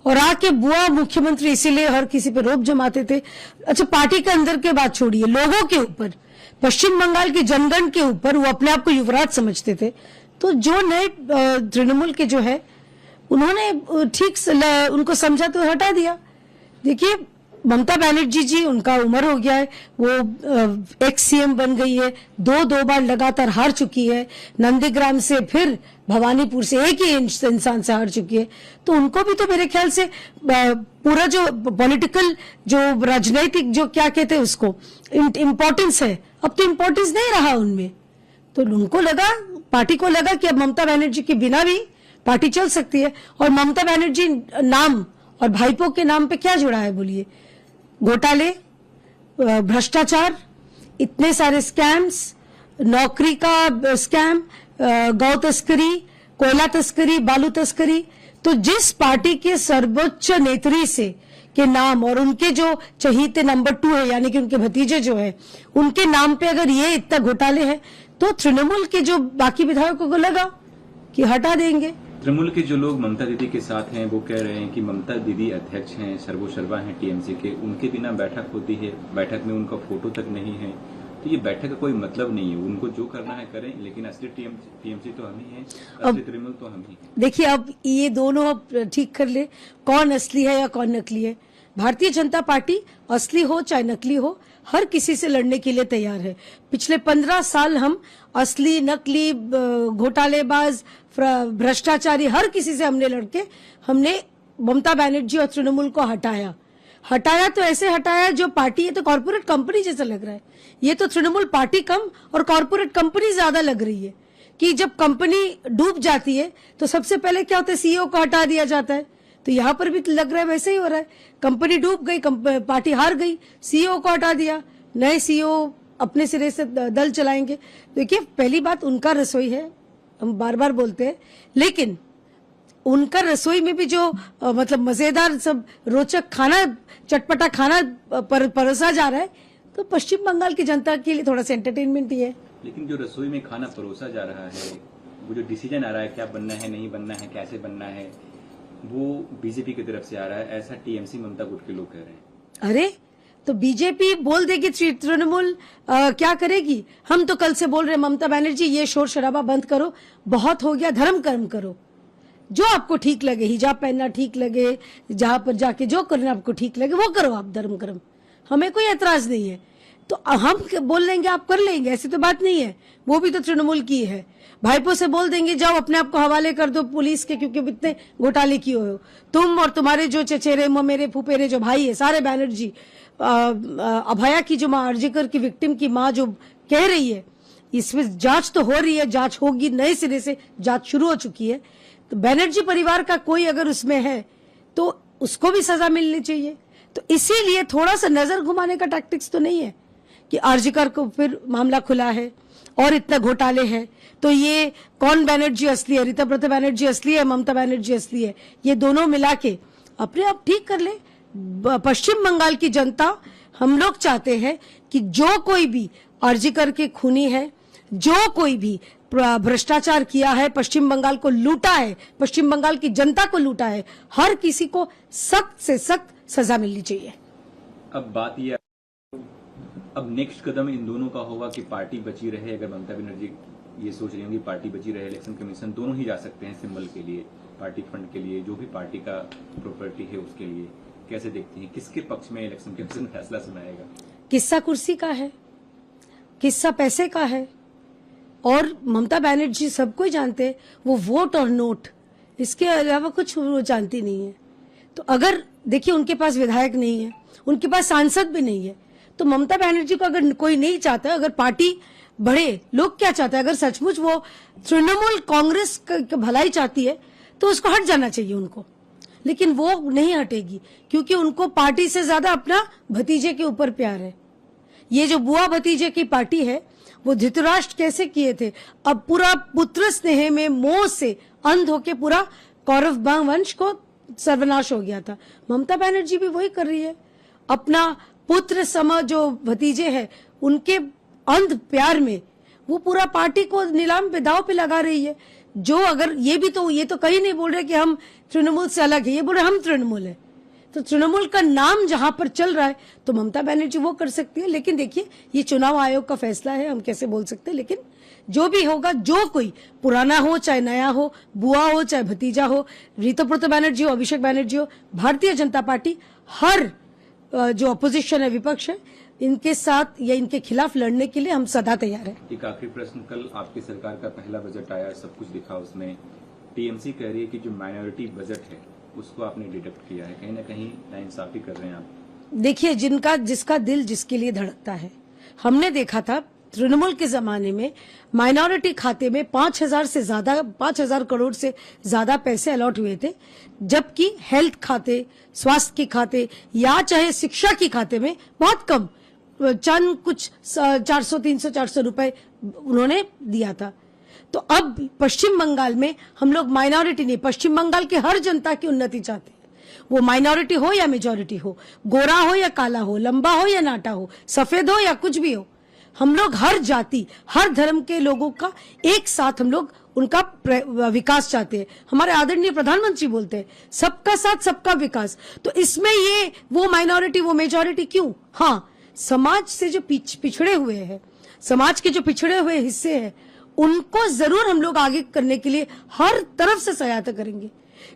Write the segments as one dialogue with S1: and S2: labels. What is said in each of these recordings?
S1: और आके बुआ मुख्यमंत्री इसीलिए हर किसी पे रोप जमाते थे। अच्छा, पार्टी के अंदर के बात छोड़िए, लोगों के ऊपर, पश्चिम बंगाल की जनगण के ऊपर वो अपने आप को युवराज समझते थे। तो जो नए तृणमूल के जो है उन्होंने ठीक उनको समझा तो हटा दिया। देखिए, ममता बनर्जी जी, उनका उम्र हो गया है, वो एक्स सीएम बन गई है, दो बार लगातार हार चुकी है, नंदीग्राम से फिर भवानीपुर से एक ही इंसान से हार चुकी है। तो उनको भी तो मेरे ख्याल से पूरा जो पॉलिटिकल जो राजनीतिक जो क्या कहते हैं उसको इम्पोर्टेंस है, अब तो इम्पोर्टेंस नहीं रहा उनमें। तो उनको लगा, पार्टी को लगा कि अब ममता बनर्जी के बिना भी पार्टी चल सकती है। और ममता बनर्जी नाम और भाईपो के नाम पे क्या जुड़ा है बोलिए? घोटाले, भ्रष्टाचार, इतने सारे स्कैम्स, नौकरी का स्कैम, गौ तस्करी, कोयला तस्करी, बालू तस्करी। तो जिस पार्टी के सर्वोच्च नेत्री से के नाम और उनके जो चहीते नंबर 2 है, यानी कि उनके भतीजे जो है, उनके नाम पे अगर ये इतना घोटाले हैं, तो तृणमूल के जो बाकी विधायकों को लगा कि हटा देंगे।
S2: तृणमूल के जो लोग ममता दीदी के साथ हैं वो कह रहे हैं कि ममता दीदी अध्यक्ष हैं, सर्वोसर्वा हैं टीएमसी के, उनके बिना बैठक होती है, बैठक में उनका फोटो तक नहीं है। तो ये बैठक का कोई मतलब नहीं है, उनको जो करना है करें, लेकिन असली टीएमसी तो हम ही हैं, असली तृणमूल तो हम ही हैं।
S1: देखिए, अब ये दोनों अब ठीक कर ले, कौन असली है या कौन नकली है। भारतीय जनता पार्टी असली हो चाहे नकली हो, हर किसी से लड़ने के लिए तैयार है। पिछले 15 साल हम असली, नकली, घोटालेबाज, भ्रष्टाचारी हर किसी से हमने लड़के हमने ममता बनर्जी और तृणमूल को हटाया तो ऐसे हटाया जो पार्टी, ये तो कॉर्पोरेट कंपनी जैसा लग रहा है। ये तो तृणमूल पार्टी कम और कॉर्पोरेट कंपनी ज्यादा लग रही है कि जब कंपनी डूब जाती है तो सबसे पहले क्या होता है, सीईओ को हटा दिया जाता है। तो यहाँ पर भी लग रहा है वैसे ही हो रहा है। कंपनी डूब गई, पार्टी हार गई, सीईओ को हटा दिया, नए सीईओ अपने सिरे से दल चलाएंगे। देखिए, पहली बात उनका रसोई है, हम बार बार बोलते हैं, लेकिन उनका रसोई में भी जो मतलब मजेदार सब रोचक खाना, चटपटा खाना परोसा जा रहा है, तो पश्चिम बंगाल की जनता के लिए थोड़ा सा एंटरटेनमेंट ही है।
S2: लेकिन जो रसोई में खाना परोसा जा रहा है, वो जो डिसीजन आ रहा है क्या बनना है, नहीं बनना है, कैसे बनना है, वो बीजेपी की तरफ से आ रहा है, ऐसा टीएमसी ममता गुट के लोग कह रहे हैं।
S1: अरे, तो बीजेपी बोल देगी, तृणमूल क्या करेगी? हम तो कल से बोल रहे हैं, ममता बनर्जी ये शोर शराबा बंद करो, बहुत हो गया, धर्म कर्म करो, जो आपको ठीक लगे, हिजाब पहनना ठीक लगे, जहां पर जाके जो करना आपको ठीक लगे वो करो, आप धर्म कर्म, हमें कोई एतराज नहीं है। तो हम बोल लेंगे, आप कर लेंगे, ऐसी तो बात नहीं है। वो भी तो तृणमूल की है। भाईपो से बोल देंगे, जाओ अपने आप को हवाले कर दो पुलिस के, क्योंकि इतने घोटाले किए हो तुम और तुम्हारे जो चचेरे ममेरे फुपेरे जो भाई है सारे बैनर्जी। अभया की जो माँ, अर्जिकर की विक्टिम की माँ जो कह रही है, इसमें जांच तो हो रही है, जांच होगी, नए सिरे से जांच शुरू हो चुकी है। तो बैनर्जी परिवार का कोई अगर उसमें है तो उसको भी सजा मिलनी चाहिए। तो इसीलिए थोड़ा सा नजर घुमाने का टैक्टिक्स तो नहीं है कि अर्जिकर को फिर मामला खुला है और इतना घोटाले हैं, तो ये कौन बनर्जी असली है, रीता प्रताप बनर्जी असली है, ममता बनर्जी असली है, ये दोनों मिला के अपने आप ठीक कर ले। पश्चिम बंगाल की जनता, हम लोग चाहते हैं कि जो कोई भी अर्जिकर के खूनी है, जो कोई भी भ्रष्टाचार किया है, पश्चिम बंगाल को लूटा है, पश्चिम बंगाल की जनता को लूटा है, हर किसी को सख्त से सख्त सजा मिलनी चाहिए।
S2: अब बात यह, अब नेक्स्ट कदम इन दोनों का होगा कि पार्टी बची रहे। अगर ममता बनर्जी ये सोच रही होंगी पार्टी बची रहे, इलेक्शन कमीशन दोनों ही जा सकते हैं सिंबल के लिए, पार्टी फंड के लिए, जो भी पार्टी का प्रॉपर्टी है उसके लिए, कैसे देखती हैं, किसके पक्ष में इलेक्शन कमीशन फैसला सुनाएगा?
S1: किस्सा कुर्सी का है, किस्सा पैसे का है, और ममता बनर्जी सबको जानते हैं, वो वोट और नोट, इसके अलावा कुछ वो जानती नहीं है। तो अगर देखिए, उनके पास विधायक नहीं है, उनके पास सांसद भी नहीं है, तो ममता बनर्जी को अगर कोई नहीं चाहता, अगर पार्टी बढ़े, लोग क्या चाहते हैं, अगर सचमुच वो तृणमूल कांग्रेस की भलाई चाहती है तो उसको हट जाना चाहिए उनको। लेकिन वो नहीं हटेगी, क्योंकि उनको पार्टी से ज्यादा अपना भतीजे के ऊपर प्यार है। ये जो बुआ भतीजे की पार्टी है, वो धृतराष्ट्र कैसे किए थे, अब पूरा पुत्र स्नेह में मोह से अंध होके पूरा कौरव वंश को सर्वनाश हो गया था। ममता बनर्जी भी वही कर रही है, अपना पुत्र सम जो भतीजे हैं उनके अंध प्यार में वो पूरा पार्टी को नीलाम पे, दाव पे लगा रही है। जो अगर ये तो कहीं नहीं बोल रहे कि हम तृणमूल से अलग है, ये बोल रहे हम तृणमूल है। तो तृणमूल का नाम जहां पर चल रहा है तो ममता बनर्जी वो कर सकती है। लेकिन देखिए, ये चुनाव आयोग का फैसला है, हम कैसे बोल सकते हैं। लेकिन जो भी होगा, जो कोई पुराना हो चाहे नया हो, बुआ हो चाहे भतीजा हो, ऋतुपर्णा बनर्जी हो, अभिषेक बनर्जी हो, भारतीय जनता पार्टी हर जो अपोजिशन है, विपक्ष है, इनके साथ या इनके खिलाफ लड़ने के लिए हम सदा तैयार हैं।
S2: एक आखिरी प्रश्न, कल आपकी सरकार का पहला बजट आया, सब कुछ दिखा उसमें। टीएमसी कह रही है कि जो माइनॉरिटी बजट है उसको आपने डिडक्ट किया है, कहीं ना कहीं नाइंसाफी कर रहे हैं आप।
S1: देखिए, जिसका दिल जिसके लिए धड़कता है। हमने देखा था तृणमूल के जमाने में माइनॉरिटी खाते में 5,000 करोड़ से ज्यादा पैसे अलॉट हुए थे, जबकि हेल्थ खाते, स्वास्थ्य के खाते या चाहे शिक्षा के खाते में बहुत कम, चंद कुछ 400 रुपए उन्होंने दिया था। तो अब पश्चिम बंगाल में हम लोग माइनॉरिटी नहीं, पश्चिम बंगाल के हर जनता की उन्नति चाहते हैं। वो माइनॉरिटी हो या मेजॉरिटी हो, गोरा हो या काला हो, लंबा हो या नाटा हो, सफेद हो या कुछ भी हो, हम लोग हर जाति, हर धर्म के लोगों का एक साथ हम लोग उनका विकास चाहते हैं। हमारे आदरणीय प्रधानमंत्री बोलते हैं सबका साथ सबका विकास। तो इसमें ये वो माइनॉरिटी वो मेजॉरिटी क्यों? हाँ, समाज से जो पिछड़े हुए हैं, समाज के जो पिछड़े हुए हिस्से हैं, उनको जरूर हम लोग आगे करने के लिए हर तरफ से सहायता करेंगे।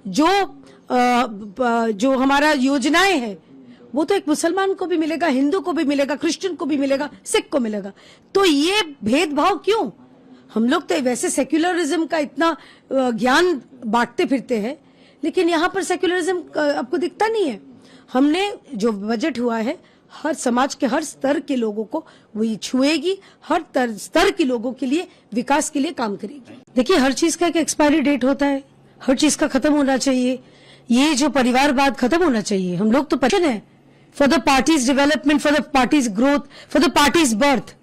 S1: जो हमारा योजनाएं हैं वो तो एक मुसलमान को भी मिलेगा, हिंदू को भी मिलेगा, क्रिश्चियन को भी मिलेगा, सिख को मिलेगा। तो ये भेदभाव क्यों? हम लोग तो वैसे सेक्युलरिज्म का इतना ज्ञान बांटते फिरते हैं, लेकिन यहाँ पर सेक्युलरिज्म आपको दिखता नहीं है। हमने जो बजट हुआ है हर समाज के हर स्तर के लोगों को वही छुएगी, हर स्तर के लोगों के लिए विकास के लिए काम करेगी। देखिए, हर चीज का एक एक्सपायरी डेट होता है, हर चीज का खत्म होना चाहिए। ये जो परिवारवाद खत्म होना चाहिए। हम लोग तो पैशन है for the parties development, for the parties growth, for the parties birth.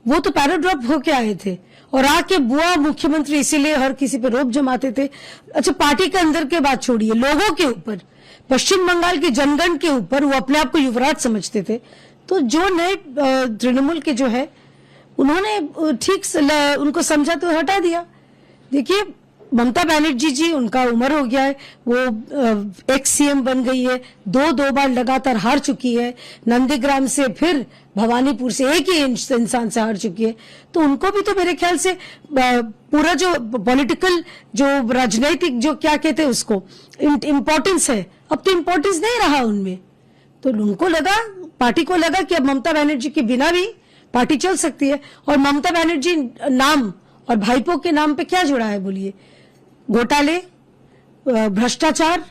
S1: वो तो पैराड्रॉप होके आए थे और आके बुआ मुख्यमंत्री इसीलिए हर किसी पे रोप जमाते थे। अच्छा, पार्टी के अंदर के बात छोड़िए, लोगों के ऊपर, पश्चिम बंगाल के जनगण के ऊपर वो अपने आप को युवराज समझते थे। तो जो नए तृणमूल के जो है उन्होंने ठीक से उनको समझा तो हटा दिया। देखिए, ममता बनर्जी जी, उनका उम्र हो गया है, वो एक्स सीएम बन गई है, दो बार लगातार हार चुकी है, नंदीग्राम से फिर भवानीपुर से एक ही इंसान से हार चुकी है। तो उनको भी तो मेरे ख्याल से पूरा जो पॉलिटिकल जो राजनीतिक जो क्या कहते हैं उसको इम्पोर्टेंस है, अब तो इम्पोर्टेंस नहीं रहा उनमें। तो उनको लगा, पार्टी को लगा कि अब ममता बनर्जी के बिना भी पार्टी चल सकती है। और ममता बनर्जी नाम और भाईपो के नाम पे क्या जुड़ा है बोलिए? घोटाले, भ्रष्टाचार,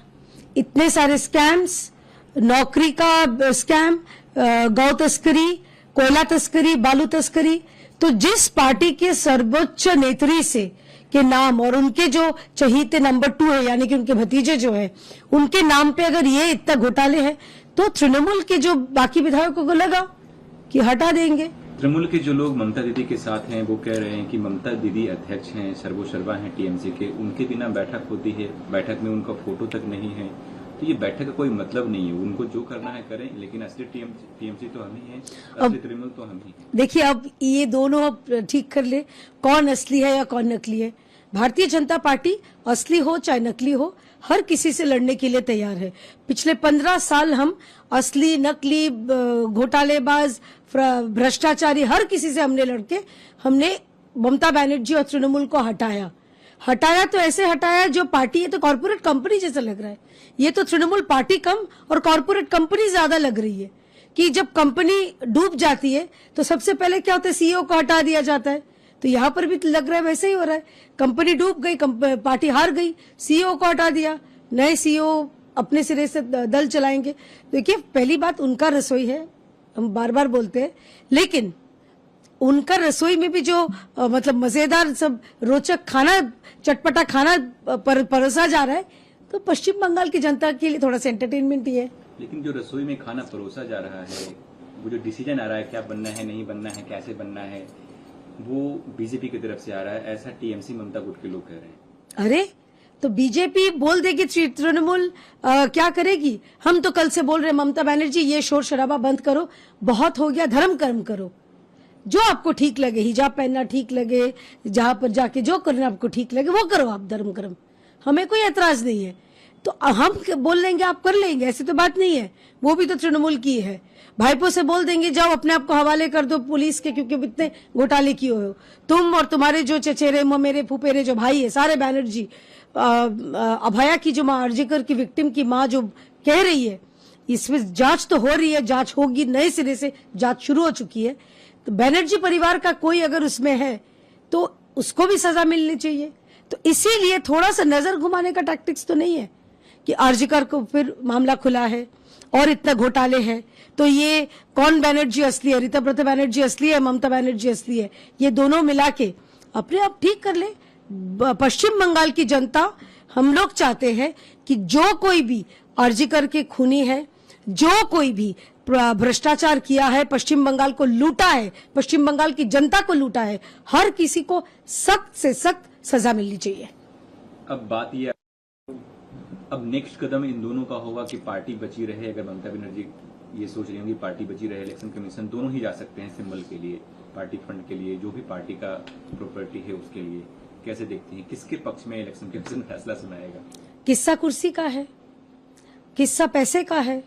S1: इतने सारे स्कैम्स, नौकरी का स्कैम, गौ तस्करी, कोयला तस्करी, बालू तस्करी। तो जिस पार्टी के सर्वोच्च नेत्री से के नाम और उनके जो चहीते नंबर 2 है, यानी कि उनके भतीजे जो है, उनके नाम पे अगर ये इतना घोटाले है, तो तृणमूल के जो बाकी विधायकों को लगा कि हटा देंगे।
S2: तृणमूल के जो लोग ममता दीदी के साथ हैं वो कह रहे हैं कि ममता दीदी अध्यक्ष हैं, सर्वोसर्वा हैं टीएमसी के, उनके बिना बैठक होती है, बैठक में उनका फोटो तक नहीं है। तो ये बैठक का कोई मतलब नहीं है, उनको जो करना है करें, लेकिन असली टीएमसी तो हम ही हैं, असली तृणमूल तो हम ही हैं।
S1: देखिए, अब ये दोनों अब ठीक कर ले, कौन असली है या कौन नकली है। भारतीय जनता पार्टी असली हो चाहे नकली हो, हर किसी से लड़ने के लिए तैयार है। पिछले 15 साल हम असली, नकली, घोटालेबाज, भ्रष्टाचारी हर किसी से हमने लड़के हमने ममता बनर्जी और तृणमूल को हटाया तो ऐसे हटाया जो पार्टी है तो कॉर्पोरेट कंपनी जैसा लग रहा है। ये तो तृणमूल पार्टी कम और कॉर्पोरेट कंपनी ज्यादा लग रही है कि जब कंपनी डूब जाती है तो सबसे पहले क्या होता है, सीईओ को हटा दिया जाता है। तो यहाँ पर भी लग रहा है वैसे ही हो रहा है। कंपनी डूब गई, पार्टी हार गई, सीईओ को हटा दिया, नए सीईओ अपने सिरे से दल चलाएंगे। देखिए, पहली बात उनका रसोई है, हम बार बार बोलते हैं, लेकिन उनका रसोई में भी जो मतलब मजेदार सब रोचक खाना, चटपटा खाना परोसा जा रहा है, तो पश्चिम बंगाल की जनता के लिए थोड़ा सा एंटरटेनमेंट ही है।
S2: लेकिन जो रसोई में खाना परोसा जा रहा है, वो जो डिसीजन आ रहा है क्या बनना है, नहीं बनना है, कैसे बनना है, वो बीजेपी की तरफ से आ रहा है, ऐसा टीएमसी ममता गुट के लोग कह रहे हैं।
S1: अरे, तो बीजेपी बोल देगी तृणमूल क्या करेगी? हम तो कल से बोल रहे ममता बनर्जी ये शोर शराबा बंद करो, बहुत हो गया, धर्म कर्म करो। जो आपको ठीक लगे, हिजाब पहनना ठीक लगे, जहां पर जाके जो करना आपको ठीक लगे वो करो, आप धर्म कर्म, हमें कोई एतराज नहीं है। तो हम बोल लेंगे आप कर लेंगे, ऐसी तो बात नहीं है। वो भी तो तृणमूल की है। भाईपो से बोल देंगे जाओ अपने आप को हवाले कर दो पुलिस के, क्योंकि इतने घोटाले किए हो तुम और तुम्हारे जो चचेरे ममेरे फुफेरे जो भाई है सारे बैनर्जी। अभया की जो माँ, अर्जिकर की विक्टिम की माँ जो कह रही है, इसमें जांच तो हो रही है, जांच होगी, नए सिरे से जांच शुरू हो चुकी है। तो बैनर्जी परिवार का कोई अगर उसमें है तो उसको भी सजा मिलनी चाहिए। तो इसीलिए थोड़ा सा नजर घुमाने का टैक्टिक्स तो नहीं है कि अर्जिकर को फिर मामला खुला है और इतना घोटाले हैं, तो ये कौन बैनर्जी असली है, ऋतव्रत बैनर्जी असली है, ममता बनर्जी असली है, ये दोनों मिला के अपने आप ठीक कर ले। पश्चिम बंगाल की जनता, हम लोग चाहते हैं कि जो कोई भी अर्जिकर के खूनी है, जो कोई भी भ्रष्टाचार किया है, पश्चिम बंगाल को लूटा है, पश्चिम बंगाल की जनता को लूटा है, हर किसी को सख्त से सख्त सजा मिलनी चाहिए।
S2: अब बात यह, अब नेक्स्ट कदम इन दोनों का होगा कि पार्टी बची रहे। अगर ममता बनर्जी ये सोच रही होंगी पार्टी बची रहे, इलेक्शन कमीशन दोनों ही जा सकते हैं सिंबल के लिए, पार्टी फंड के लिए, जो भी पार्टी का प्रॉपर्टी है उसके लिए, कैसे देखती हैं, किसके पक्ष में इलेक्शन कमीशन फैसला सुनाएगा?
S1: किस्सा कुर्सी का है, किस्सा पैसे का है,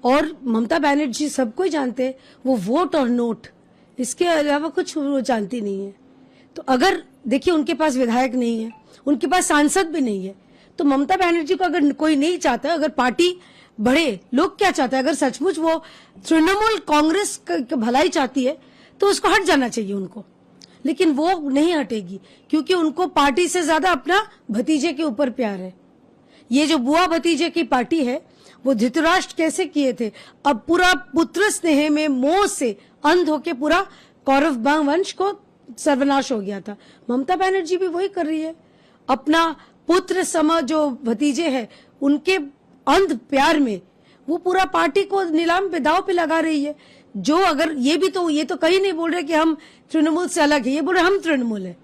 S1: और ममता बनर्जी सबको जानते हैं वो वोट और नोट, इसके अलावा कुछ वो जानती नहीं है। तो अगर देखिए उनके पास विधायक नहीं है, उनके पास सांसद भी नहीं है, तो ममता बनर्जी को अगर कोई नहीं चाहता, अगर पार्टी बढ़े, लोग क्या चाहते हैं, अगर सचमुच वो तृणमूल कांग्रेस की भलाई चाहती है तो उसको हट जाना चाहिए उनको, लेकिन वो नहीं हटेगी क्योंकि उनको पार्टी से ज्यादा अपना भतीजे के ऊपर प्यार है। ये जो बुआ भतीजे की पार्टी है वो धृतराष्ट्र कैसे किए थे, अब पूरा पुत्र स्नेह में मोह से अंध होके पूरा कौरव वंश को सर्वनाश हो गया था। ममता बनर्जी भी वही कर रही है, अपना पुत्र सम जो भतीजे हैं उनके अंध प्यार में वो पूरा पार्टी को नीलाम पे, दाव पे लगा रही है। जो अगर ये तो कहीं नहीं बोल रहे कि हम तृणमूल से अलग है, ये बोल रहे हम तृणमूल है।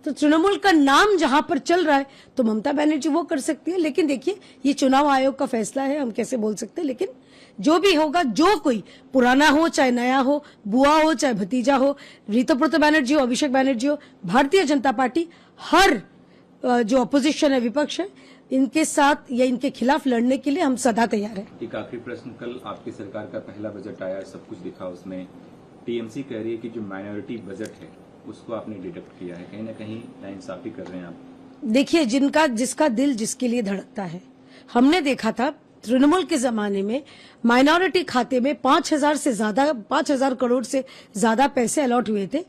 S1: तो तृणमूल का नाम जहां पर चल रहा है तो ममता बनर्जी वो कर सकती है, लेकिन देखिए ये चुनाव आयोग का फैसला है, हम कैसे बोल सकते हैं। लेकिन जो भी होगा, जो कोई पुराना हो चाहे नया हो, बुआ हो चाहे भतीजा हो, ऋतव्रत बैनर्जी हो, अभिषेक बैनर्जी हो, भारतीय जनता पार्टी हर जो अपोजिशन है, विपक्ष है, इनके साथ या इनके खिलाफ लड़ने के लिए हम सदा तैयार हैं।
S2: एक आखिरी प्रश्न, कल आपकी सरकार का पहला बजट आया, सब कुछ दिखा उसमें, टीएमसी कह रही है कि जो माइनॉरिटी बजट है उसको आपने डिडक्ट किया है, कहीं ना कहीं नाइंसाफी कर रहे हैं आप।
S1: देखिए जिसका दिल जिसके लिए धड़कता है, हमने देखा था तृणमूल के जमाने में माइनॉरिटी खाते में 5,000 करोड़ से ज्यादा पैसे अलॉट हुए थे,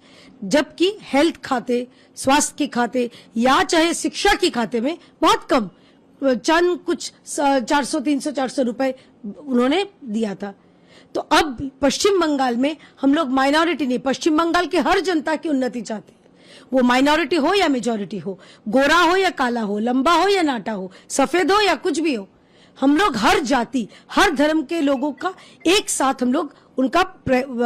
S1: जबकि हेल्थ खाते, स्वास्थ्य के खाते या चाहे शिक्षा के खाते में बहुत कम, चंद कुछ 400-300-400 रुपए उन्होंने दिया था। तो अब पश्चिम बंगाल में हम लोग माइनॉरिटी नहीं, पश्चिम बंगाल की हर जनता की उन्नति चाहते हैं, वो माइनॉरिटी हो या मेजॉरिटी हो, गोरा हो या काला हो, लंबा हो या नाटा हो, सफेद हो या कुछ भी हो, हम लोग हर जाति, हर धर्म के लोगों का एक साथ हम लोग उनका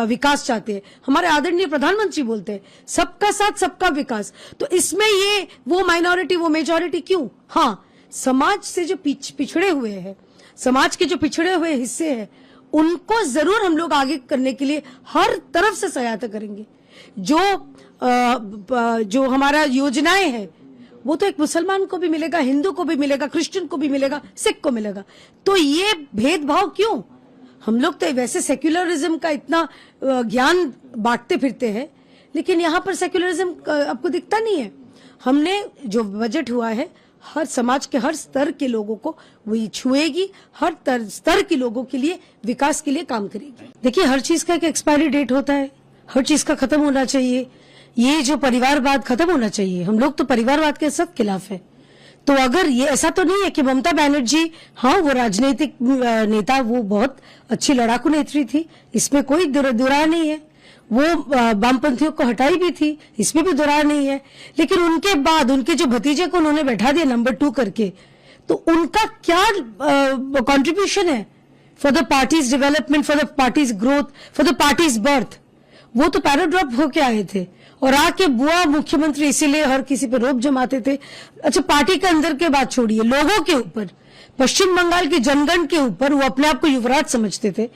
S1: विकास चाहते हैं। हमारे आदरणीय प्रधानमंत्री बोलते हैं सबका साथ सबका विकास। तो इसमें ये वो माइनॉरिटी वो मेजॉरिटी क्यों? हाँ, समाज से जो पिछड़े हुए हैं, समाज के जो पिछड़े हुए हिस्से हैं, उनको जरूर हम लोग आगे करने के लिए हर तरफ से सहायता करेंगे। जो हमारा योजनाएं हैं वो तो एक मुसलमान को भी मिलेगा, हिंदू को भी मिलेगा, क्रिश्चियन को भी मिलेगा, सिख को मिलेगा। तो ये भेदभाव क्यों? हम लोग तो वैसे सेक्युलरिज्म का इतना ज्ञान बांटते फिरते हैं, लेकिन यहाँ पर सेक्युलरिज्म आपको दिखता नहीं है। हमने जो बजट हुआ है हर समाज के हर स्तर के लोगों को वही छुएगी, हर स्तर के लोगों के लिए विकास के लिए काम करेगी। देखिए हर चीज का एक एक्सपायरी डेट होता है, हर चीज का खत्म होना चाहिए। ये जो परिवारवाद खत्म होना चाहिए, हम लोग तो परिवारवाद के सख्त खिलाफ है। तो अगर ये ऐसा तो नहीं है कि ममता बनर्जी, हाँ वो राजनीतिक नेता, वो बहुत अच्छी लड़ाकू नेत्री थी, इसमें कोई दुराय नहीं है, वो वामपंथियों को हटाई भी थी, इसमें भी दुराय नहीं है। लेकिन उनके बाद उनके जो भतीजे को उन्होंने बैठा दिया नंबर 2 करके, तो उनका क्या कंट्रीब्यूशन है for the parties development, for the parties growth, for the parties birth? वो तो पैराड्रॉप होके आए थे और आके बुआ मुख्यमंत्री, इसीलिए हर किसी पे रोप जमाते थे। अच्छा, पार्टी के अंदर के बात छोड़िए, लोगों के ऊपर, पश्चिम बंगाल के जनगण के ऊपर वो अपने आप को युवराज समझते थे।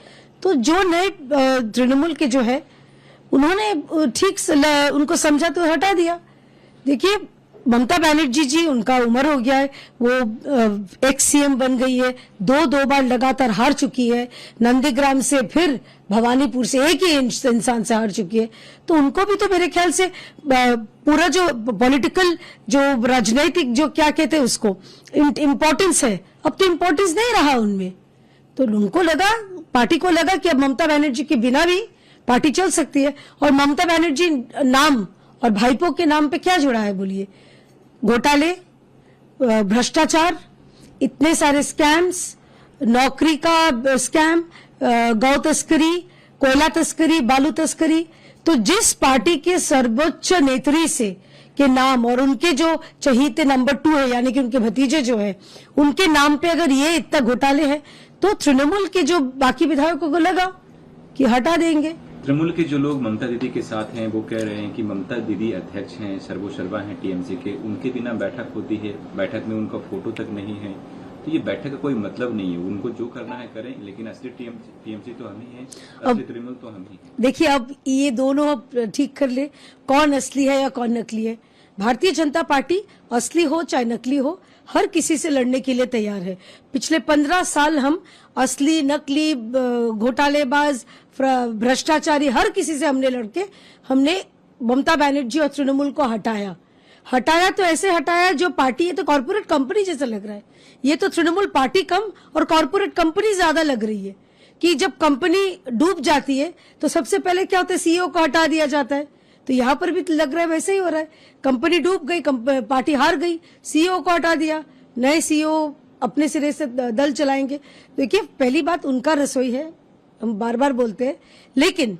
S1: तो जो नए तृणमूल के जो है उन्होंने उनको समझा तो हटा दिया। देखिए ममता बनर्जी जी, उनका उम्र हो गया है, वो एक्स सीएम बन गई है, दो बार लगातार हार चुकी है, नंदीग्राम से फिर भवानीपुर से एक ही इंसान से हार चुकी है। तो उनको भी तो मेरे ख्याल से पूरा जो पॉलिटिकल जो राजनीतिक जो क्या कहते हैं उसको इम्पोर्टेंस है, अब तो इम्पोर्टेंस नहीं रहा उनमें। तो उनको लगा, पार्टी को लगा कि अब ममता बनर्जी के बिना भी पार्टी चल सकती है। और ममता बनर्जी नाम और भाईपो के नाम पे क्या जुड़ा है बोलिए? घोटाले, भ्रष्टाचार, इतने सारे स्कैम्स, नौकरी का स्कैम, गौ तस्करी, कोयला तस्करी, बालू तस्करी। तो जिस पार्टी के सर्वोच्च नेत्री से के नाम और उनके जो चहीते नंबर 2 है, यानी कि उनके भतीजे जो है, उनके नाम पे अगर ये इतना घोटाले है, तो तृणमूल के जो बाकी विधायकों को लगा कि हटा देंगे।
S2: तृणमूल के जो लोग ममता दीदी के साथ हैं वो कह रहे हैं कि ममता दीदी अध्यक्ष हैं, सर्वोसर्वा हैं टीएमसी के, उनके बिना बैठक होती है, बैठक में उनका फोटो तक नहीं है, तो ये बैठक का कोई मतलब नहीं है। उनको जो करना है करें, लेकिन असली टीएमसी तो हम ही हैं, असली तृणमूल तो हम ही हैं।
S1: देखिए अब ये दोनों अब ठीक कर ले, कौन असली है या कौन नकली है। भारतीय जनता पार्टी असली हो चाहे नकली हो, हर किसी से लड़ने के लिए तैयार है। पिछले 15 साल हम असली, नकली, घोटालेबाज, भ्रष्टाचारी हर किसी से हमने लड़के हमने ममता बनर्जी और तृणमूल को हटाया तो ऐसे हटाया जो पार्टी है तो कॉर्पोरेट कंपनी जैसा लग रहा है। ये तो तृणमूल पार्टी कम और कॉर्पोरेट कंपनी ज्यादा लग रही है कि जब कंपनी डूब जाती है तो सबसे पहले क्या होता है, सीईओ को हटा दिया जाता है। तो यहाँ पर भी लग रहा है वैसे ही हो रहा है। कंपनी डूब गई, पार्टी हार गई, सीईओ को हटा दिया, नए सीईओ अपने सिरे से दल चलाएंगे। देखिए पहली बात उनका रसोई है, हम बार बार बोलते हैं, लेकिन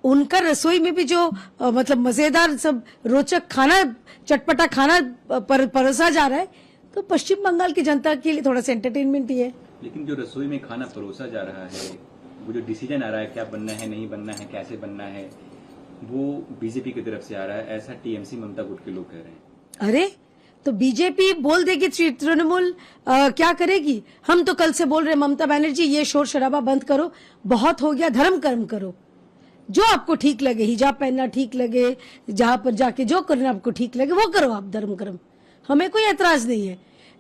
S1: उनका रसोई में भी जो मतलब मजेदार सब रोचक खाना, चटपटा खाना परोसा जा रहा है, तो पश्चिम बंगाल की जनता के लिए थोड़ा सा एंटरटेनमेंट ही है।
S2: लेकिन जो रसोई में खाना परोसा जा रहा है, वो जो डिसीजन आ रहा है क्या बनना है, नहीं बनना है, कैसे बनना है, वो बीजेपी की तरफ से आ रहा है, ऐसा टीएमसी ममता गुट के लोग कह रहे हैं।
S1: अरे तो बीजेपी बोल देगी, तृणमूल क्या करेगी? हम तो कल से बोल रहे ममता बनर्जी ये शोर शराबा बंद करो, बहुत हो गया, धर्म कर्म करो, जो आपको ठीक लगे, हिजाब पहनना ठीक लगे, जहां पर जाके जो करना आपको ठीक लगे वो करो, आप धर्म कर्म, हमें कोई एतराज नहीं है।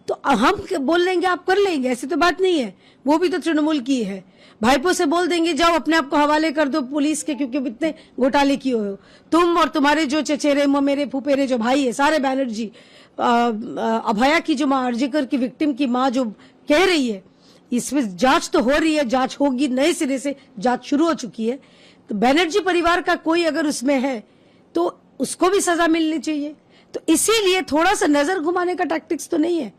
S1: तो हम बोल लेंगे आप कर लेंगे, ऐसी तो बात नहीं है। वो भी तो तृणमूल की है। भाईपो से बोल देंगे जाओ अपने आप को हवाले कर दो पुलिस के, क्योंकि इतने घोटाले किए हो तुम और तुम्हारे जो चचेरे ममेरे फुफेरे जो भाई है सारे बैनर्जी। अभया की जो माँ, अर्जिकर की विक्टिम की माँ जो कह रही है, इसमें जांच तो हो रही है, जांच होगी, नए सिरे से जांच शुरू हो चुकी है। तो बैनर्जी परिवार का कोई अगर उसमें है तो उसको भी सजा मिलनी चाहिए। तो इसीलिए थोड़ा सा नजर घुमाने का टैक्टिक्स तो नहीं है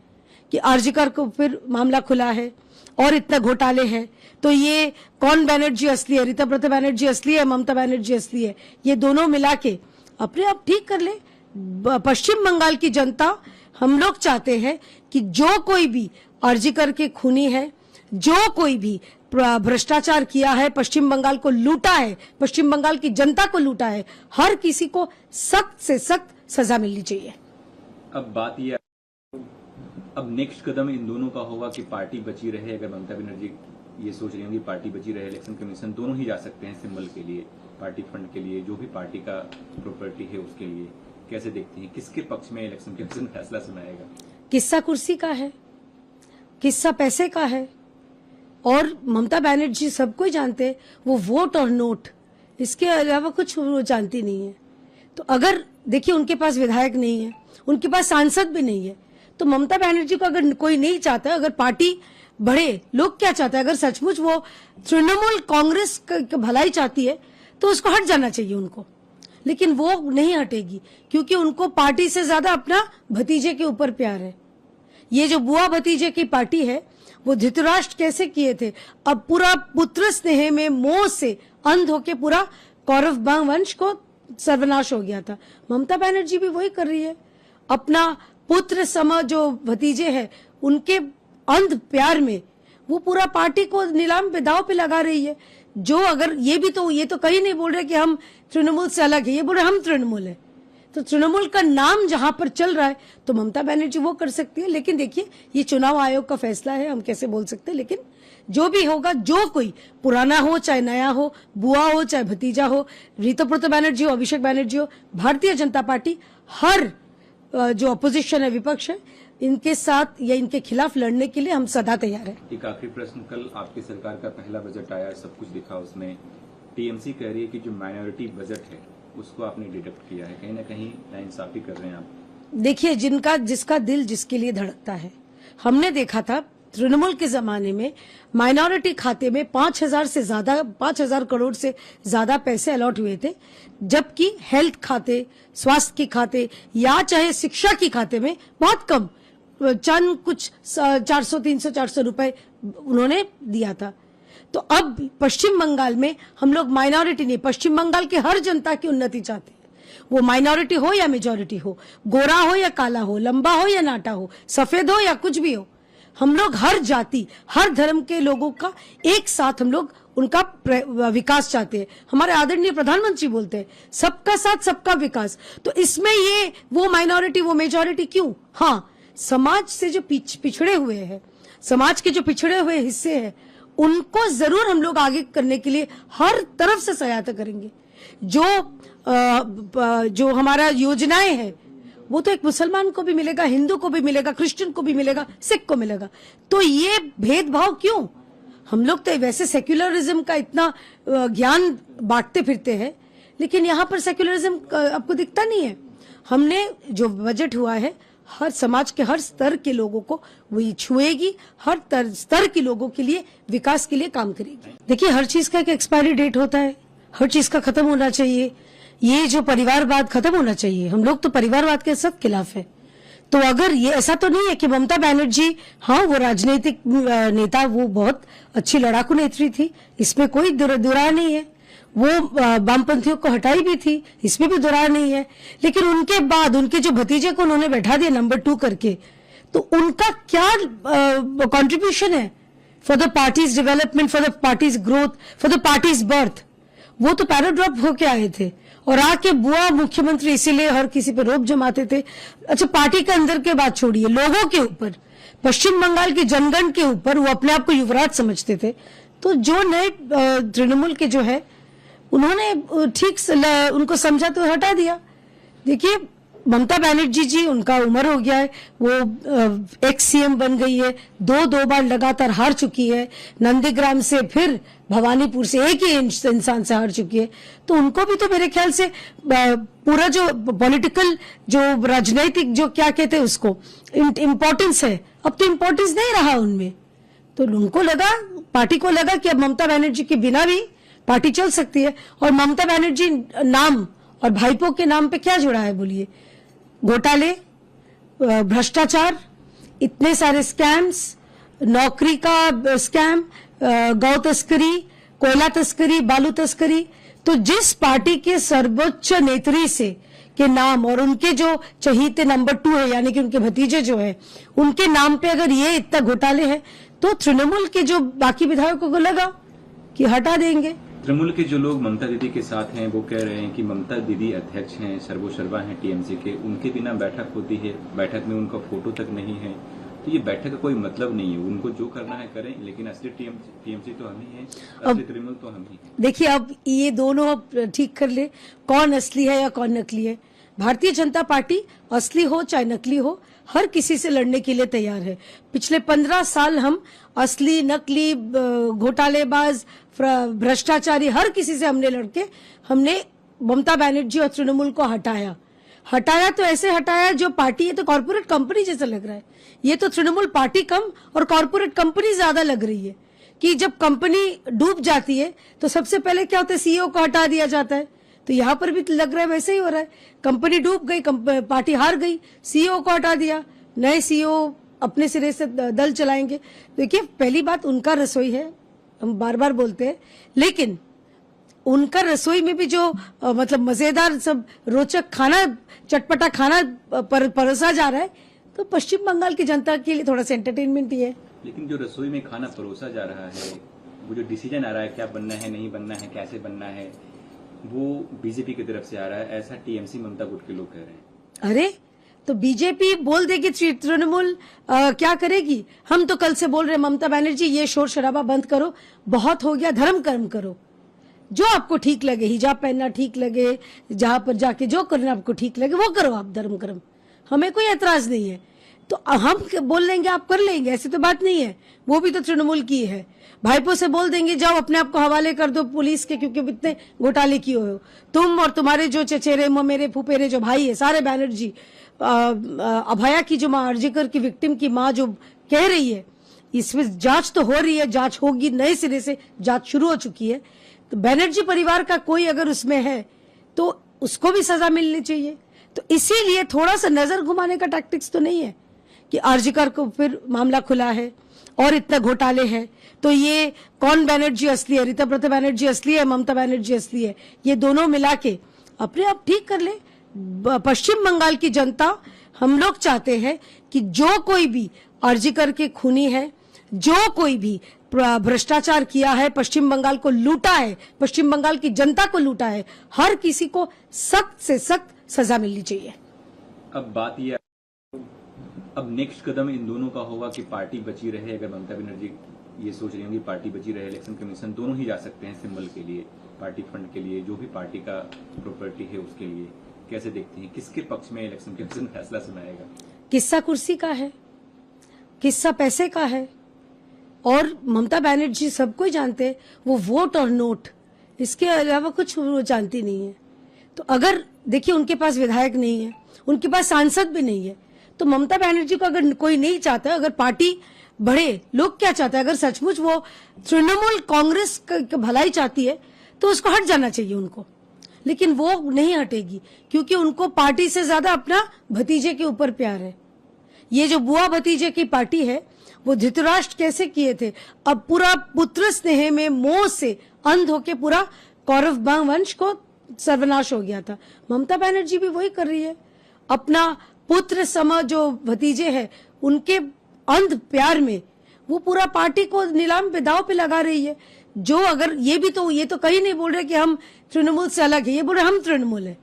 S1: कि अर्जिकर को फिर मामला खुला है और इतना घोटाले हैं, तो ये कौन बनर्जी असली है, ऋतव्रत बनर्जी असली है, ममता बनर्जी असली है, ये दोनों मिला के अपने आप ठीक कर ले। पश्चिम बंगाल की जनता, हम लोग चाहते हैं कि जो कोई भी अर्जिकर के खूनी है, जो कोई भी भ्रष्टाचार किया है, पश्चिम बंगाल को लूटा है, पश्चिम बंगाल की जनता को लूटा है, हर किसी को सख्त से सख्त सजा मिलनी चाहिए।
S2: अब बात ये, अब नेक्स्ट कदम इन दोनों का होगा कि पार्टी बची रहे। अगर ममता बनर्जी ये सोच रही होंगी पार्टी बची रहे, इलेक्शन कमीशन दोनों ही जा सकते हैं सिंबल के लिए, पार्टी फंड के लिए, जो भी पार्टी का प्रॉपर्टी है उसके लिए। कैसे देखती हैं, किसके पक्ष में इलेक्शन कमीशन फैसला सुनाएगा?
S1: किस्सा कुर्सी का है, किस्सा पैसे का है, और ममता बनर्जी सबको जानते हैं, वो वोट और नोट, इसके अलावा कुछ वो जानती नहीं है। तो अगर देखिए उनके पास विधायक नहीं है, उनके पास सांसद भी नहीं है, तो ममता बनर्जी को अगर कोई नहीं चाहता, अगर पार्टी बढ़े, लोग क्या चाहते हैं, अगर सचमुच वो तृणमूल कांग्रेस की भलाई चाहती है तो उसको हट जाना चाहिए उनको। लेकिन वो नहीं हटेगी, क्योंकि उनको पार्टी से ज्यादा अपना भतीजे के ऊपर प्यार है। ये जो बुआ भतीजे की पार्टी है, वो धृतराष्ट्र कैसे किए थे, अब पूरा पुत्र स्नेह में मोह से अंध होके पूरा कौरव वंश को सर्वनाश हो गया था। ममता बनर्जी भी वही कर रही है, अपना पुत्र सम जो भतीजे हैं उनके अंध प्यार में वो पूरा पार्टी को नीलाम पे, दाव पे लगा रही है। जो अगर ये तो कहीं नहीं बोल रहे कि हम तृणमूल से अलग है, ये बोल रहे हम तृणमूल है। तो तृणमूल का नाम जहां पर चल रहा है तो ममता बनर्जी वो कर सकती है। लेकिन देखिए, ये चुनाव आयोग का फैसला है, हम कैसे बोल सकते हैं। लेकिन जो भी होगा, जो कोई पुराना हो चाहे नया हो, बुआ हो चाहे भतीजा हो, ऋतुपर्णा बनर्जी हो, अभिषेक बनर्जी हो, भारतीय जनता पार्टी हर जो अपोजिशन है, विपक्ष है, इनके साथ या इनके खिलाफ लड़ने के लिए हम सदा तैयार हैं।
S2: एक आखिरी प्रश्न, कल आपकी सरकार का पहला बजट आया, सब कुछ दिखा उसमें। टीएमसी कह रही है कि जो माइनॉरिटी बजट है उसको आपने डिडक्ट किया है, कहीं ना कहीं नाइंसाफी कर रहे हैं आप।
S1: देखिए, जिसका दिल जिसके लिए धड़कता है। हमने देखा था तृणमूल के जमाने में माइनॉरिटी खाते में 5,000 करोड़ से ज्यादा पैसे अलॉट हुए थे, जबकि हेल्थ खाते, स्वास्थ्य के खाते या चाहे शिक्षा के खाते में बहुत कम, चंद कुछ 400-300-400 रुपए उन्होंने दिया था। तो अब पश्चिम बंगाल में हम लोग माइनॉरिटी नहीं, पश्चिम बंगाल की हर जनता की उन्नति चाहते हैं। वो माइनॉरिटी हो या मेजॉरिटी हो, गोरा हो या काला हो, लंबा हो या नाटा हो, सफेद हो या कुछ भी हो, हम लोग हर जाति, हर धर्म के लोगों का एक साथ हम लोग उनका विकास चाहते हैं। हमारे आदरणीय प्रधानमंत्री बोलते हैं सबका साथ सबका विकास। तो इसमें ये वो माइनॉरिटी वो मेजॉरिटी क्यों? हाँ, समाज से जो पिछड़े हुए हैं, समाज के जो पिछड़े हुए हिस्से हैं, उनको जरूर हम लोग आगे करने के लिए हर तरफ से सहायता करेंगे। जो हमारा योजनाएं हैं वो तो एक मुसलमान को भी मिलेगा, हिंदू को भी मिलेगा, क्रिश्चियन को भी मिलेगा, सिख को मिलेगा। तो ये भेदभाव क्यों? हम लोग तो वैसे सेक्युलरिज्म का इतना ज्ञान बांटते फिरते हैं, लेकिन यहाँ पर सेक्युलरिज्म आपको दिखता नहीं है। हमने जो बजट हुआ है, हर समाज के हर स्तर के लोगों को वही छुएगी, हर स्तर के लोगों के लिए विकास के लिए काम करेगी। देखिए, हर चीज का एक एक्सपायरी डेट होता है, हर चीज का खत्म होना चाहिए। ये जो परिवारवाद खत्म होना चाहिए, हम लोग तो परिवारवाद के सख्त खिलाफ है। तो अगर ये ऐसा तो नहीं है कि ममता बनर्जी, हाँ वो राजनीतिक नेता, वो बहुत अच्छी लड़ाकू नेत्री थी, इसमें कोई दुराय नहीं है। वो वामपंथियों को हटाई भी थी, इसमें भी दुराय नहीं है। लेकिन उनके बाद उनके जो भतीजे को उन्होंने बैठा दिया नंबर 2 करके, तो उनका क्या कंट्रीब्यूशन है for the parties development, for the parties growth, for the parties birth? वो तो पैराड्रॉप होके आए थे और आके बुआ मुख्यमंत्री, इसीलिए हर किसी पे रोप जमाते थे। अच्छा, पार्टी के अंदर के बात छोड़िए, लोगों के ऊपर, पश्चिम बंगाल के जनगण के ऊपर वो अपने आप को युवराज समझते थे। तो जो नए तृणमूल के जो है, उन्होंने ठीक से उनको समझा तो हटा दिया। देखिए, ममता बनर्जी जी, उनका उम्र हो गया है, वो एक्स सीएम बन गई है, दो बार लगातार हार चुकी है, नंदीग्राम से फिर भवानीपुर से एक ही इंसान से हार चुकी है। तो उनको भी तो मेरे ख्याल से पूरा जो पॉलिटिकल, जो राजनीतिक, जो क्या कहते हैं उसको, इम्पोर्टेंस है, अब तो इम्पोर्टेंस नहीं रहा उनमें। तो उनको लगा, पार्टी को लगा कि अब ममता बनर्जी के बिना भी पार्टी चल सकती है। और ममता बनर्जी नाम और भाईपो के नाम पे क्या जुड़ा है बोलिए? घोटाले, भ्रष्टाचार, इतने सारे स्कैम्स, नौकरी का स्कैम, गौ तस्करी, कोयला तस्करी, बालू तस्करी। तो जिस पार्टी के सर्वोच्च नेत्री से के नाम और उनके जो चहीते नंबर 2 है, यानी कि उनके भतीजे जो है, उनके नाम पे अगर ये इतना घोटाले हैं, तो तृणमूल के जो बाकी विधायकों को लगा कि हटा देंगे।
S2: तृणमूल के जो लोग ममता दीदी के साथ हैं, वो कह रहे हैं कि ममता दीदी अध्यक्ष हैं, सर्वोसर्वा हैं टीएमसी के, उनके बिना बैठक होती है, बैठक में उनका फोटो तक नहीं है। तो ये बैठक का कोई मतलब नहीं है, उनको जो करना है करें, लेकिन असली टीएमसी तो हम ही हैं, असली तृणमूल तो हम ही हैं।
S1: देखिए, अब ये दोनों अब ठीक कर ले, कौन असली है या कौन नकली है। भारतीय जनता पार्टी असली हो चाहे नकली हो, हर किसी से लड़ने के लिए तैयार है। पिछले 15 साल हम असली, नकली, घोटालेबाज, भ्रष्टाचारी, हर किसी से हमने लड़के हमने ममता बनर्जी और तृणमूल को हटाया तो ऐसे हटाया जो पार्टी है तो कॉर्पोरेट कंपनी जैसा लग रहा है। ये तो तृणमूल पार्टी कम और कॉर्पोरेट कंपनी ज्यादा लग रही है कि जब कंपनी डूब जाती है तो सबसे पहले क्या होता है, सीईओ को हटा दिया जाता है। तो यहाँ पर भी लग रहा है वैसे ही हो रहा है। कंपनी डूब गई, पार्टी हार गई, सीईओ को हटा दिया, नए सीईओ अपने सिरे से दल चलाएंगे। देखिए, पहली बात उनका रसोई है, हम बार बार बोलते हैं, लेकिन उनका रसोई में भी जो मतलब मजेदार सब रोचक खाना, चटपटा खाना परोसा जा रहा है, तो पश्चिम बंगाल की जनता के लिए थोड़ा सा एंटरटेनमेंट ही है।
S2: लेकिन जो रसोई में खाना परोसा जा रहा है, वो जो डिसीजन आ रहा है क्या बनना है, नहीं बनना है, कैसे बनना है, वो बीजेपी की तरफ से आ रहा है, ऐसा टीएमसी ममता गुट के लोग कह रहे हैं।
S1: अरे तो बीजेपी बोल देगी तृणमूल क्या करेगी? हम तो कल से बोल रहे हैं ममता बनर्जी ये शोर शराबा बंद करो, बहुत हो गया, धर्म कर्म करो, जो आपको ठीक लगे, हिजाब पहनना ठीक लगे, जहां पर जाके जो करना आपको ठीक लगे वो करो, आप धर्म कर्म, हमें कोई एतराज नहीं है। तो हम बोल लेंगे आप कर लेंगे, ऐसी तो बात नहीं है, वो भी तो तृणमूल की है। भाईपो से बोल देंगे जाओ अपने आप को हवाले कर दो पुलिस के, क्योंकि इतने घोटाले किए हो तुम और तुम्हारे जो चचेरे ममेरे फुफेरे जो भाई है सारे बैनर्जी। अभया की जो माँ, अर्जिकर की विक्टिम की माँ जो कह रही है, इसमें जांच तो हो रही है, जांच होगी, नए सिरे से जांच शुरू हो चुकी है। तो बैनर्जी परिवार का कोई अगर उसमें है तो उसको भी सजा मिलनी चाहिए। तो इसीलिए थोड़ा सा नजर घुमाने का टैक्टिक्स तो नहीं है कि अर्जिकर को फिर मामला खुला है और इतना घोटाले हैं, तो ये कौन बैनर्जी असली है, ऋतुव्रत बैनर्जी असली है, ममता बनर्जी असली है, ये दोनों मिला के अपने आप ठीक कर ले। पश्चिम बंगाल की जनता, हम लोग चाहते हैं कि जो कोई भी अर्जिकर के खूनी है, जो कोई भी भ्रष्टाचार किया है, पश्चिम बंगाल को लूटा है, पश्चिम बंगाल की जनता को लूटा है, हर किसी को सख्त से सख्त सजा मिलनी चाहिए।
S2: अब बात यह, अब नेक्स्ट कदम इन दोनों का होगा कि पार्टी बची रहे। अगर ममता बनर्जी ये सोच रही होंगी पार्टी बची रहे, इलेक्शन कमीशन दोनों ही जा सकते हैं सिंबल के लिए, पार्टी फंड के लिए, जो भी पार्टी का प्रॉपर्टी है उसके लिए, कैसे देखती हैं, किसके पक्ष में इलेक्शन कमीशन फैसला सुनाएगा?
S1: किस्सा कुर्सी का है, किस्सा पैसे का है, और ममता बनर्जी सबको जानते हैं, वो वोट और नोट, इसके अलावा कुछ वो जानती नहीं है। तो अगर देखिए उनके पास विधायक नहीं है, उनके पास सांसद भी नहीं है, तो ममता बनर्जी को अगर कोई नहीं चाहता, अगर पार्टी बढ़े, लोग क्या चाहते हैं, अगर सचमुच वो तृणमूल कांग्रेस की भलाई चाहती है तो उसको हट जाना चाहिए उनको, लेकिन वो नहीं हटेगी, क्योंकि उनको पार्टी से ज्यादा अपना भतीजे के ऊपर प्यार है। ये जो बुआ भतीजे की पार्टी है, वो धृतराष्ट्र कैसे किए थे, अब पूरा पुत्र स्नेह में मोह से अंध होके पूरा कौरव वंश को सर्वनाश हो गया था। ममता बनर्जी भी वही कर रही है, अपना पुत्र सम जो भतीजे हैं उनके अंध प्यार में वो पूरा पार्टी को नीलाम पे, दाव पे लगा रही है। जो अगर ये तो कहीं नहीं बोल रहे कि हम तृणमूल से अलग है, ये बोल रहे हम तृणमूल है।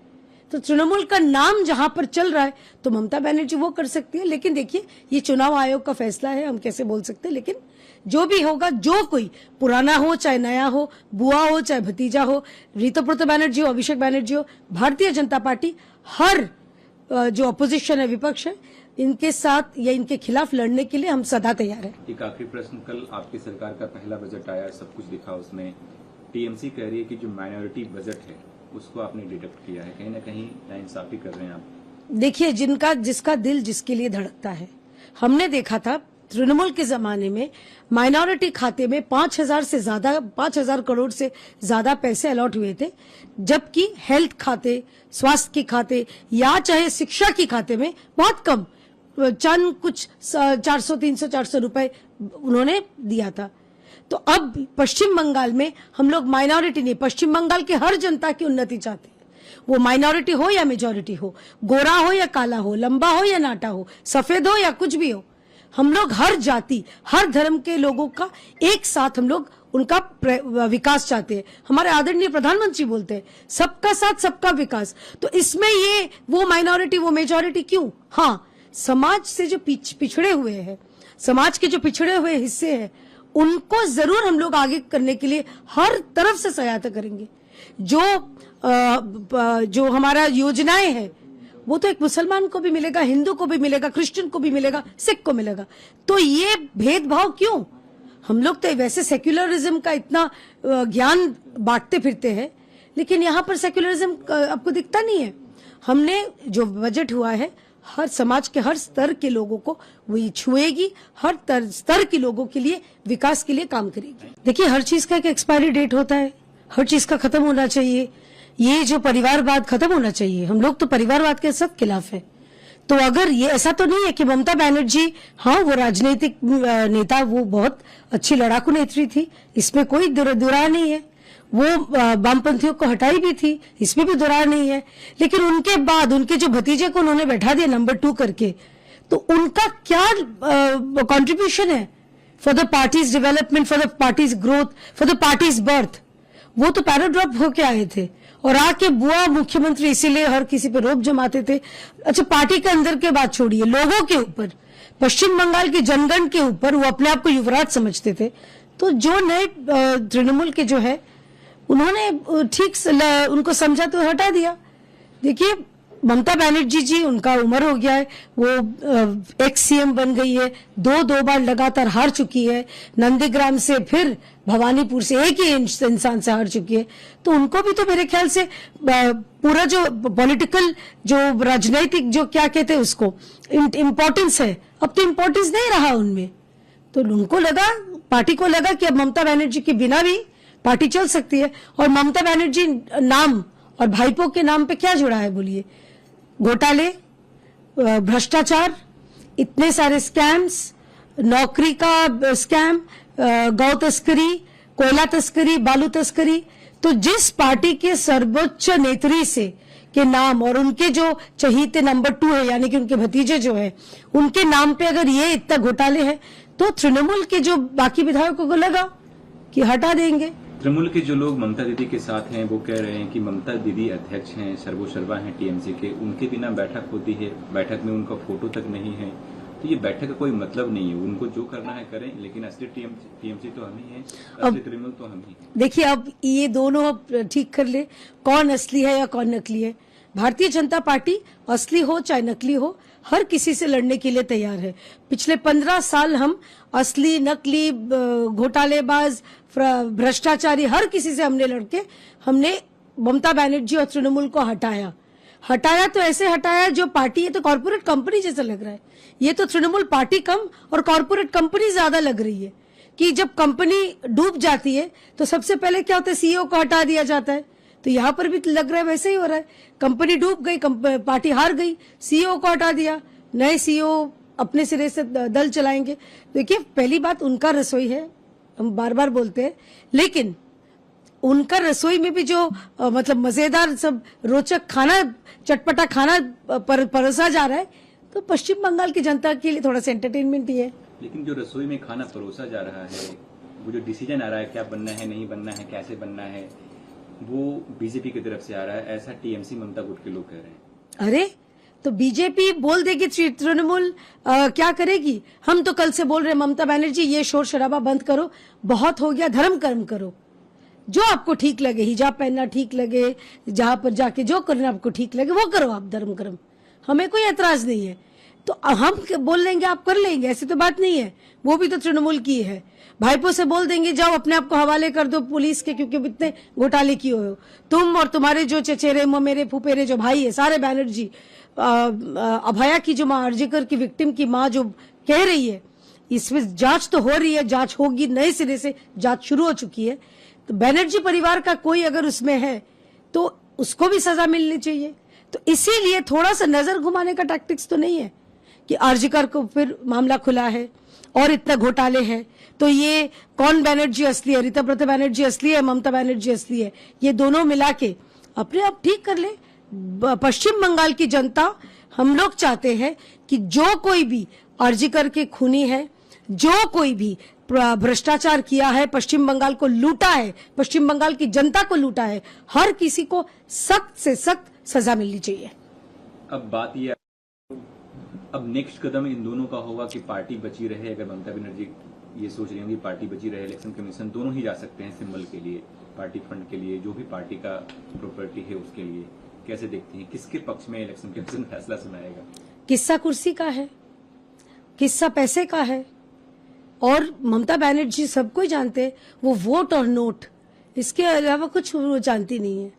S1: तो तृणमूल का नाम जहां पर चल रहा है तो ममता बनर्जी वो कर सकती है, लेकिन देखिए ये चुनाव आयोग का फैसला है, हम कैसे बोल सकते हैं। लेकिन जो भी होगा, जो कोई पुराना हो चाहे नया हो, बुआ हो चाहे भतीजा हो, ऋतुव्रत बनर्जी हो, अभिषेक बनर्जी हो, भारतीय जनता पार्टी हर जो अपोजिशन है, विपक्ष है, इनके साथ या इनके खिलाफ लड़ने के लिए हम सदा तैयार हैं।
S2: एक आखिरी प्रश्न, कल आपकी सरकार का पहला बजट आया, सब कुछ दिखा उसमें, टीएमसी कह रही है कि जो माइनॉरिटी बजट है उसको आपने डिडक्ट किया है, कहीं ना कहीं नाइंसाफी कर रहे हैं आप।
S1: देखिए जिसका दिल जिसके लिए धड़कता है, हमने देखा था तृणमूल के जमाने में माइनॉरिटी खाते में 5,000 करोड़ से ज्यादा पैसे अलॉट हुए थे, जबकि हेल्थ खाते, स्वास्थ्य के खाते या चाहे शिक्षा के खाते में बहुत कम, चंद कुछ 400-300-400 रुपए उन्होंने दिया था। तो अब पश्चिम बंगाल में हम लोग माइनॉरिटी नहीं, पश्चिम बंगाल की हर जनता की उन्नति चाहते हैं, वो माइनॉरिटी हो या मेजॉरिटी हो, गोरा हो या काला हो, लंबा हो या नाटा हो, सफेद हो या कुछ भी हो, हम लोग हर जाति, हर धर्म के लोगों का एक साथ हम लोग उनका विकास चाहते हैं। हमारे आदरणीय प्रधानमंत्री बोलते हैं सबका साथ सबका विकास। तो इसमें ये वो माइनॉरिटी वो मेजॉरिटी क्यों? हाँ, समाज से जो पिछड़े हुए हैं, समाज के जो पिछड़े हुए हिस्से हैं, उनको जरूर हम लोग आगे करने के लिए हर तरफ से सहायता करेंगे। जो हमारा योजनाएं हैं वो तो एक मुसलमान को भी मिलेगा, हिंदू को भी मिलेगा, क्रिश्चियन को भी मिलेगा, सिख को मिलेगा। तो ये भेदभाव क्यों? हम लोग तो वैसे सेक्युलरिज्म का इतना ज्ञान बांटते फिरते हैं, लेकिन यहाँ पर सेक्युलरिज्म आपको दिखता नहीं है। हमने जो बजट हुआ है हर समाज के हर स्तर के लोगों को वही छुएगी, हर स्तर के लोगों के लिए विकास के लिए काम करेगी। देखिए हर चीज का एक एक्सपायरी डेट होता है, हर चीज का खत्म होना चाहिए। ये जो परिवारवाद खत्म होना चाहिए, हम लोग तो परिवारवाद के सख्त खिलाफ है। तो अगर ये ऐसा तो नहीं है कि ममता बनर्जी, हाँ वो राजनीतिक नेता, वो बहुत अच्छी लड़ाकू नेत्री थी, इसमें कोई दुराय नहीं है, वो वामपंथियों को हटाई भी थी, इसमें भी दुराय नहीं है। लेकिन उनके बाद उनके जो भतीजे को उन्होंने बैठा दिया नंबर 2 करके, तो उनका क्या कंट्रीब्यूशन है for the parties development, for the parties growth, for the parties birth? वो तो पैराड्रॉप होके आए थे और आके बुआ मुख्यमंत्री इसीलिए हर किसी पे रोप जमाते थे। अच्छा, पार्टी के अंदर के बात छोड़िए, लोगों के ऊपर, पश्चिम बंगाल के जनगण के ऊपर वो अपने आप को युवराज समझते थे। तो जो नए तृणमूल के जो है उन्होंने ठीक उनको समझा तो हटा दिया। देखिए, ममता बनर्जी जी, उनका उम्र हो गया है, वो एक्स सीएम बन गई है, दो बार लगातार हार चुकी है, नंदीग्राम से फिर भवानीपुर से एक ही इंसान से हार चुकी है। तो उनको भी तो मेरे ख्याल से पूरा जो पॉलिटिकल जो राजनीतिक जो क्या कहते हैं उसको इम्पोर्टेंस है, अब तो इम्पोर्टेंस नहीं रहा उनमें। तो उनको लगा, पार्टी को लगा कि अब ममता बनर्जी के बिना भी पार्टी चल सकती है। और ममता बनर्जी नाम और भाईपो के नाम पे क्या जुड़ा है बोलिए? घोटाले, भ्रष्टाचार, इतने सारे स्कैम्स, नौकरी का स्कैम, गौ तस्करी, कोयला तस्करी, बालू तस्करी। तो जिस पार्टी के सर्वोच्च नेत्री से के नाम और उनके जो चहीते नंबर 2 है, यानी कि उनके भतीजे जो है, उनके नाम पे अगर ये इतना घोटाले है, तो तृणमूल के जो बाकी विधायकों को लगा कि हटा देंगे।
S2: तृणमूल के जो लोग ममता दीदी के साथ हैं वो कह रहे हैं कि ममता दीदी अध्यक्ष हैं, सर्वोसर्वा हैं टीएमसी के, उनके बिना बैठक होती है, बैठक में उनका फोटो तक नहीं है। तो ये बैठक का कोई मतलब नहीं है, उनको जो करना है करें, लेकिन असली टीएमसी तो हम ही हैं, असली तृणमूल तो हम ही हैं।
S1: देखिए, अब ये दोनों अब ठीक कर ले, कौन असली है या कौन नकली है। भारतीय जनता पार्टी असली हो चाहे नकली हो, हर किसी से लड़ने के लिए तैयार है। पिछले 15 साल हम असली, नकली, घोटालेबाज, भ्रष्टाचारी हर किसी से हमने लड़के हमने ममता बनर्जी और तृणमूल को हटाया तो ऐसे हटाया जो पार्टी है तो कॉर्पोरेट कंपनी जैसा लग रहा है। ये तो तृणमूल पार्टी कम और कॉर्पोरेट कंपनी ज्यादा लग रही है कि जब कंपनी डूब जाती है तो सबसे पहले क्या होता है, सीईओ को हटा दिया जाता है। तो यहाँ पर भी लग रहा है वैसे ही हो रहा है, कंपनी डूब गई, पार्टी हार गई, सीईओ को हटा दिया, नए सीईओ अपने सिरे से दल चलाएंगे। देखिए, पहली बात उनका रसोई है, हम बार बार बोलते हैं, लेकिन उनका रसोई में भी जो मतलब मजेदार सब रोचक खाना, चटपटा खाना परोसा जा रहा है, तो पश्चिम बंगाल की जनता के लिए थोड़ा सा एंटरटेनमेंट ही है।
S2: लेकिन जो रसोई में खाना परोसा जा रहा है, वो जो डिसीजन आ रहा है क्या बनना है, नहीं बनना है, कैसे बनना है, वो बीजेपी की तरफ से आ रहा है, ऐसा टीएमसी ममता गुट के लोग कह रहे हैं।
S1: अरे, तो बीजेपी बोल देगी, तृणमूल क्या करेगी? हम तो कल से बोल रहे हैं, ममता बनर्जी ये शोर शराबा बंद करो, बहुत हो गया, धर्म कर्म करो, जो आपको ठीक लगे, हिजाब पहनना ठीक लगे, जहां पर जाके जो करना आपको ठीक लगे वो करो, आप धर्म कर्म, हमें कोई एतराज नहीं है। तो हम बोल लेंगे आप कर लेंगे, ऐसी तो बात नहीं है, वो भी तो तृणमूल की है। भाईपो से बोल देंगे जाओ अपने आप को हवाले कर दो पुलिस के, क्योंकि इतने घोटाले किए हो तुम और तुम्हारे जो चचेरे ममेरे फुफेरे जो भाई है सारे बैनर्जी। अभया की जो माँ, अर्जिकर की विक्टिम की माँ जो कह रही है, इसमें जांच तो हो रही है, जांच होगी, नए सिरे से जांच शुरू हो चुकी है। तो बैनर्जी परिवार का कोई अगर उसमें है तो उसको भी सजा मिलनी चाहिए। तो इसीलिए थोड़ा सा नजर घुमाने का टैक्टिक्स तो नहीं है कि अर्जिकर को फिर मामला खुला है और इतना घोटाले हैं, तो ये कौन बनर्जी असली है, ऋतव्रत बनर्जी असली है, ममता बनर्जी असली है, ये दोनों मिला के अपने आप ठीक कर ले। पश्चिम बंगाल की जनता, हम लोग चाहते हैं कि जो कोई भी अर्जिकर के खूनी है, जो कोई भी भ्रष्टाचार किया है, पश्चिम बंगाल को लूटा है, पश्चिम बंगाल की जनता को लूटा है, हर किसी को सख्त से सख्त सजा मिलनी चाहिए।
S2: अब बात ये, अब नेक्स्ट कदम इन दोनों का होगा कि पार्टी बची रहे। अगर ममता बनर्जी ये सोच रही होंगी पार्टी बची रहे, इलेक्शन कमीशन दोनों ही जा सकते हैं सिंबल के लिए, पार्टी फंड के लिए, जो भी पार्टी का प्रॉपर्टी है उसके लिए। कैसे देखती हैं, किसके पक्ष में इलेक्शन कमीशन फैसला सुनाएगा?
S1: किस्सा कुर्सी का है, किस्सा पैसे का है, और ममता बनर्जी सबको जानते हैं, वो वोट और नोट, इसके अलावा कुछ वो जानती नहीं है।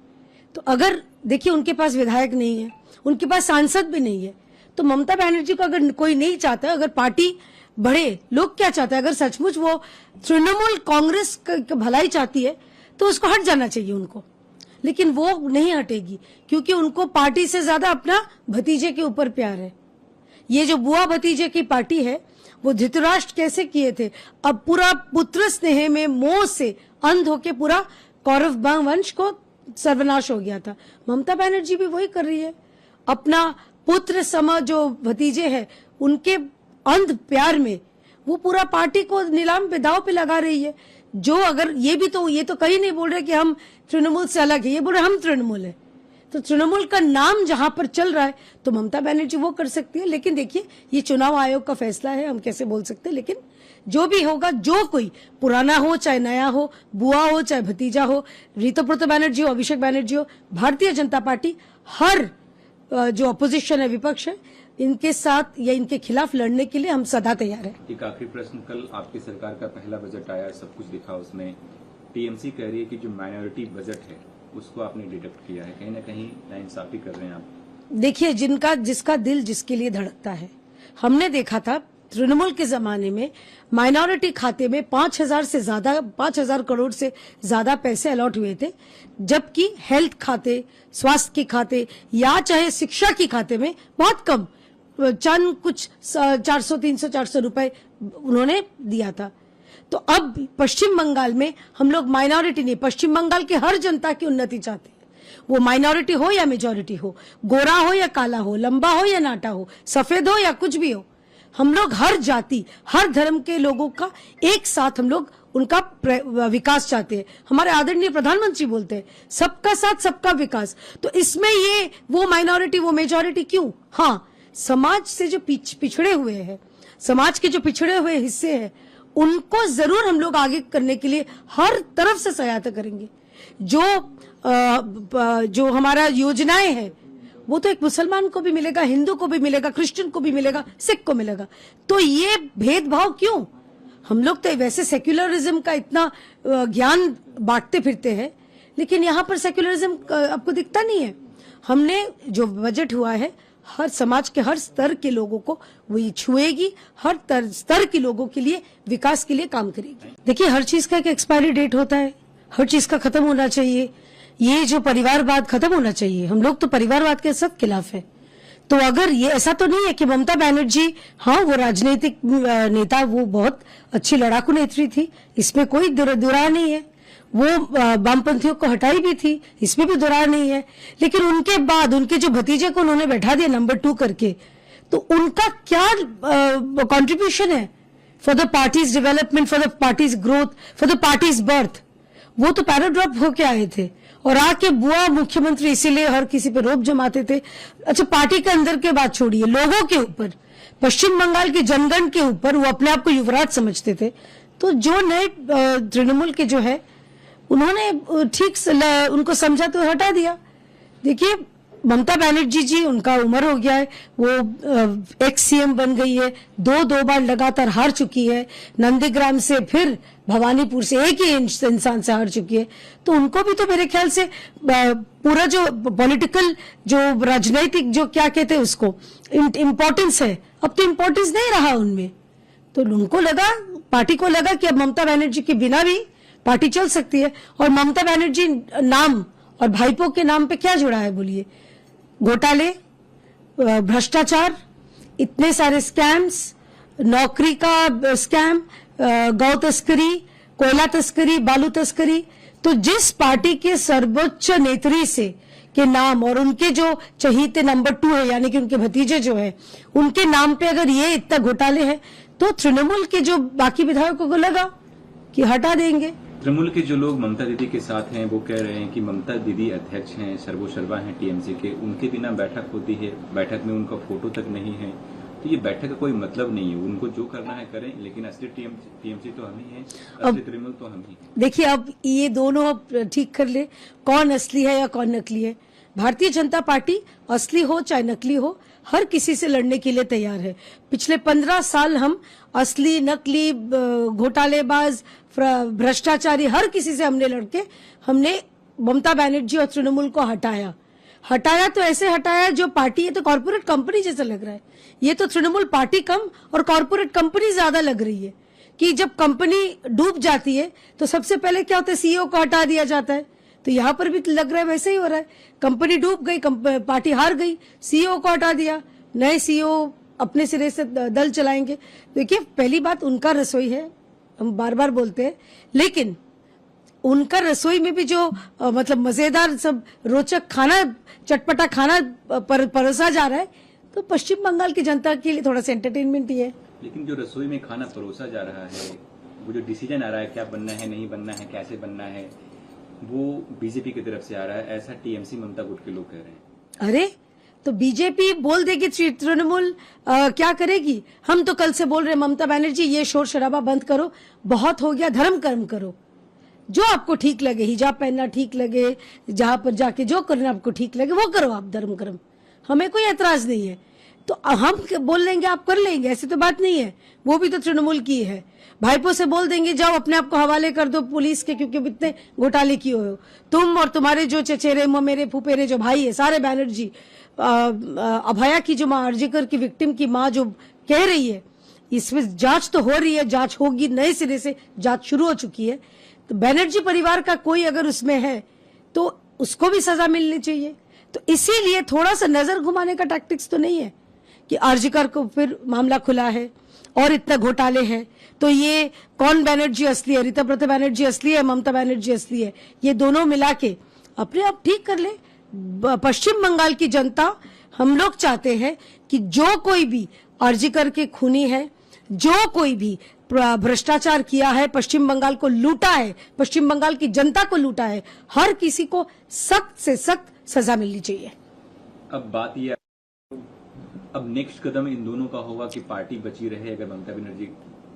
S1: तो अगर देखिए, उनके पास विधायक नहीं है, उनके पास सांसद भी नहीं है, तो ममता बनर्जी को अगर कोई नहीं चाहता, अगर पार्टी बढ़े, लोग क्या चाहते हैं, अगर सचमुच वो तृणमूल कांग्रेस की भलाई चाहती है तो उसको हट जाना चाहिए उनको, लेकिन वो नहीं हटेगी, क्योंकि उनको पार्टी से ज्यादा अपना भतीजे के ऊपर प्यार है। ये जो बुआ भतीजे की पार्टी है, वो धृतराष्ट्र कैसे किए थे, अब पूरा पुत्र स्नेह में मोह से अंध होके पूरा कौरव वंश को सर्वनाश हो गया था। ममता बनर्जी भी वही कर रही है, अपना पुत्र सम जो भतीजे हैं उनके अंध प्यार में वो पूरा पार्टी को नीलाम पे, दाव पे लगा रही है। जो अगर ये भी तो ये तो कहीं नहीं बोल रहे कि हम तृणमूल से अलग है, ये बोल रहे हम तृणमूल है। तो तृणमूल का नाम जहां पर चल रहा है तो ममता बनर्जी वो कर सकती है। लेकिन देखिए ये चुनाव आयोग का फैसला है, हम कैसे बोल सकते हैं। लेकिन जो भी होगा, जो कोई पुराना हो चाहे नया हो, बुआ हो चाहे भतीजा हो, ऋतुपर्णा बनर्जी हो, अभिषेक बनर्जी हो, भारतीय जनता पार्टी हर जो अपोजिशन है, विपक्ष है, इनके साथ या इनके खिलाफ लड़ने के लिए हम सदा तैयार हैं।
S2: एक आखिरी प्रश्न, कल आपकी सरकार का पहला बजट आया, सब कुछ दिखा उसमें, टीएमसी कह रही है कि जो माइनॉरिटी बजट है उसको आपने डिडक्ट किया है, कहीं ना कहीं नाइंसाफी कर रहे हैं आप।
S1: देखिए जिसका दिल जिसके लिए धड़कता है, हमने देखा था तृणमूल के जमाने में माइनॉरिटी खाते में 5,000 करोड़ से ज्यादा पैसे अलॉट हुए थे, जबकि हेल्थ खाते, स्वास्थ्य के खाते या चाहे शिक्षा के खाते में बहुत कम, चंद कुछ 400 रुपए उन्होंने दिया था। तो अब पश्चिम बंगाल में हम लोग माइनॉरिटी नहीं, पश्चिम बंगाल की हर जनता की उन्नति चाहते हैं, वो माइनॉरिटी हो या मेजॉरिटी हो, गोरा हो या काला हो, लंबा हो या नाटा हो, सफेद हो या कुछ भी हो, हम लोग हर जाति हर धर्म के लोगों का एक साथ हम लोग उनका विकास चाहते हैं। हमारे आदरणीय प्रधानमंत्री बोलते हैं सबका साथ सबका विकास। तो इसमें ये वो माइनॉरिटी वो मेजॉरिटी क्यों? हाँ, समाज से जो पिछड़े हुए हैं, समाज के जो पिछड़े हुए हिस्से हैं, उनको जरूर हम लोग आगे करने के लिए हर तरफ से सहायता करेंगे। जो हमारा योजनाएं हैं वो तो एक मुसलमान को भी मिलेगा, हिंदू को भी मिलेगा, क्रिश्चियन को भी मिलेगा, सिख को मिलेगा। तो ये भेदभाव क्यों? हम लोग तो वैसे सेक्युलरिज्म का इतना ज्ञान बांटते फिरते हैं, लेकिन यहाँ पर सेक्युलरिज्म आपको दिखता नहीं है। हमने जो बजट हुआ है हर समाज के हर स्तर के लोगों को वही छुएगी, हर स्तर के लोगों के लिए विकास के लिए काम करेगी। देखिए हर चीज का एक एक्सपायरी डेट होता है, हर चीज का खत्म होना चाहिए। ये जो परिवारवाद खत्म होना चाहिए, हम लोग तो परिवारवाद के सख्त खिलाफ है। तो अगर ये ऐसा तो नहीं है कि ममता बनर्जी, हाँ वो राजनीतिक नेता, वो बहुत अच्छी लड़ाकू नेत्री थी, इसमें कोई दुराय नहीं है, वो वामपंथियों को हटाई भी थी, इसमें भी दुराय नहीं है। लेकिन उनके बाद उनके जो भतीजे को उन्होंने बैठा दिया नंबर 2 करके, तो उनका क्या कंट्रीब्यूशन है for the parties development, for the parties growth, for the parties birth? वो तो पैराड्रॉप होके आए थे और आके बुआ मुख्यमंत्री, इसीलिए हर किसी पे रोप जमाते थे। अच्छा, पार्टी के अंदर के बात छोड़िए, लोगों के ऊपर, पश्चिम बंगाल के जनगण के ऊपर वो अपने आप को युवराज समझते थे। तो जो नए तृणमूल के जो है उन्होंने ठीक से उनको समझा तो हटा दिया। देखिए ममता बनर्जी जी, उनका उम्र हो गया है, वो एक्स सीएम बन गई है, दो बार लगातार हार चुकी है, नंदीग्राम से फिर भवानीपुर से एक ही इंसान से हार चुकी है। तो उनको भी तो मेरे ख्याल से पूरा जो पॉलिटिकल जो राजनीतिक जो क्या कहते हैं उसको इम्पोर्टेंस है, अब तो इम्पोर्टेंस नहीं रहा उनमें। तो उनको लगा, पार्टी को लगा कि अब ममता बनर्जी के बिना भी पार्टी चल सकती है। और ममता बनर्जी नाम और भाईपो के नाम पे क्या जुड़ा है बोलिए? घोटाले, भ्रष्टाचार, इतने सारे स्कैम्स, नौकरी का स्कैम, गौ तस्करी, कोयला तस्करी, बालू तस्करी। तो जिस पार्टी के सर्वोच्च नेत्री से के नाम और उनके जो चहीते नंबर 2 है, यानी कि उनके भतीजे जो है, उनके नाम पे अगर ये इतना घोटाले है, तो तृणमूल के जो बाकी विधायकों को लगा कि हटा देंगे।
S2: तृणमूल के जो लोग ममता दीदी के साथ हैं वो कह रहे हैं कि ममता दीदी अध्यक्ष हैं, सर्वोसर्वा हैं टीएमसी के, उनके बिना बैठक होती है, बैठक में उनका फोटो तक नहीं है। तो ये बैठक का कोई मतलब नहीं है, उनको जो करना है करें, लेकिन असली टीएमसी तो हम ही हैं, असली तृणमूल तो हम ही हैं।
S1: देखिए अब ये दोनों अब ठीक कर ले, कौन असली है या कौन नकली है। भारतीय जनता पार्टी असली हो चाहे नकली हो, हर किसी से लड़ने के लिए तैयार है। पिछले 15 साल हम असली, नकली, घोटालेबाज, भ्रष्टाचारी हर किसी से हमने लड़के हमने ममता बनर्जी और तृणमूल को हटाया तो ऐसे हटाया जो पार्टी है तो कॉर्पोरेट कंपनी जैसा लग रहा है। ये तो तृणमूल पार्टी कम और कॉर्पोरेट कंपनी ज्यादा लग रही है कि जब कंपनी डूब जाती है तो सबसे पहले क्या होता है, सीईओ को हटा दिया जाता है। तो यहाँ पर भी लग रहा है वैसे ही हो रहा है, कंपनी डूब गई, पार्टी हार गई, सीईओ को हटा दिया, नए सीईओ अपने सिरे से दल चलाएंगे। देखिए पहली बात उनका रसोई है, हम बार बार बोलते हैं, लेकिन उनका रसोई में भी जो मतलब मजेदार सब रोचक खाना, चटपटा खाना परोसा जा रहा है, तो पश्चिम बंगाल की जनता के लिए थोड़ा सा एंटरटेनमेंट ही है।
S2: लेकिन जो रसोई में खाना परोसा जा रहा है वो जो डिसीजन आ रहा है क्या बनना है नहीं बनना है कैसे बनना है वो बीजेपी की तरफ से आ रहा है, ऐसा टीएमसी ममता गुट के लोग कह रहे हैं।
S1: अरे तो बीजेपी बोल देगी तृणमूल क्या करेगी? हम तो कल से बोल रहे हैं ममता बनर्जी ये शोर शराबा बंद करो, बहुत हो गया, धर्म कर्म करो, जो आपको ठीक लगे, हिजाब पहनना ठीक लगे, जहां पर जाके जो करना आपको ठीक लगे वो करो, आप धर्म कर्म, हमें कोई एतराज नहीं है। तो हम बोल लेंगे आप कर लेंगे, ऐसी तो बात नहीं है, वो भी तो तृणमूल की है। भाईपो से बोल देंगे जाओ अपने आप को हवाले कर दो पुलिस के, क्योंकि इतने घोटाले किए हो तुम और तुम्हारे जो चचेरे ममेरे फुपेरे जो भाई है सारे बैनर्जी। अभया की जो माँ अर्जिकर की विक्टिम की माँ जो कह रही है, इसमें जांच तो हो रही है, जांच होगी, नए सिरे से जांच शुरू हो चुकी है। तो बैनर्जी परिवार का कोई अगर उसमें है तो उसको भी सजा मिलनी चाहिए। तो इसीलिए थोड़ा सा नजर घुमाने का टैक्टिक्स तो नहीं है कि अर्जिकर को फिर मामला खुला है और इतना घोटाले हैं, तो ये कौन बैनर्जी असली है, ऋतुव्रत बैनर्जी असली है, ममता बनर्जी असली है, ये दोनों मिला के अपने आप ठीक कर ले। पश्चिम बंगाल की जनता, हम लोग चाहते हैं कि जो कोई भी अर्जिकर के खूनी है, जो कोई भी भ्रष्टाचार किया है, पश्चिम बंगाल को लूटा है, पश्चिम बंगाल की जनता को लूटा है, हर किसी को सख्त से सख्त सजा मिलनी चाहिए।
S2: अब बात यह, अब नेक्स्ट कदम इन दोनों का होगा कि पार्टी बची रहे। अगर ममता बनर्जी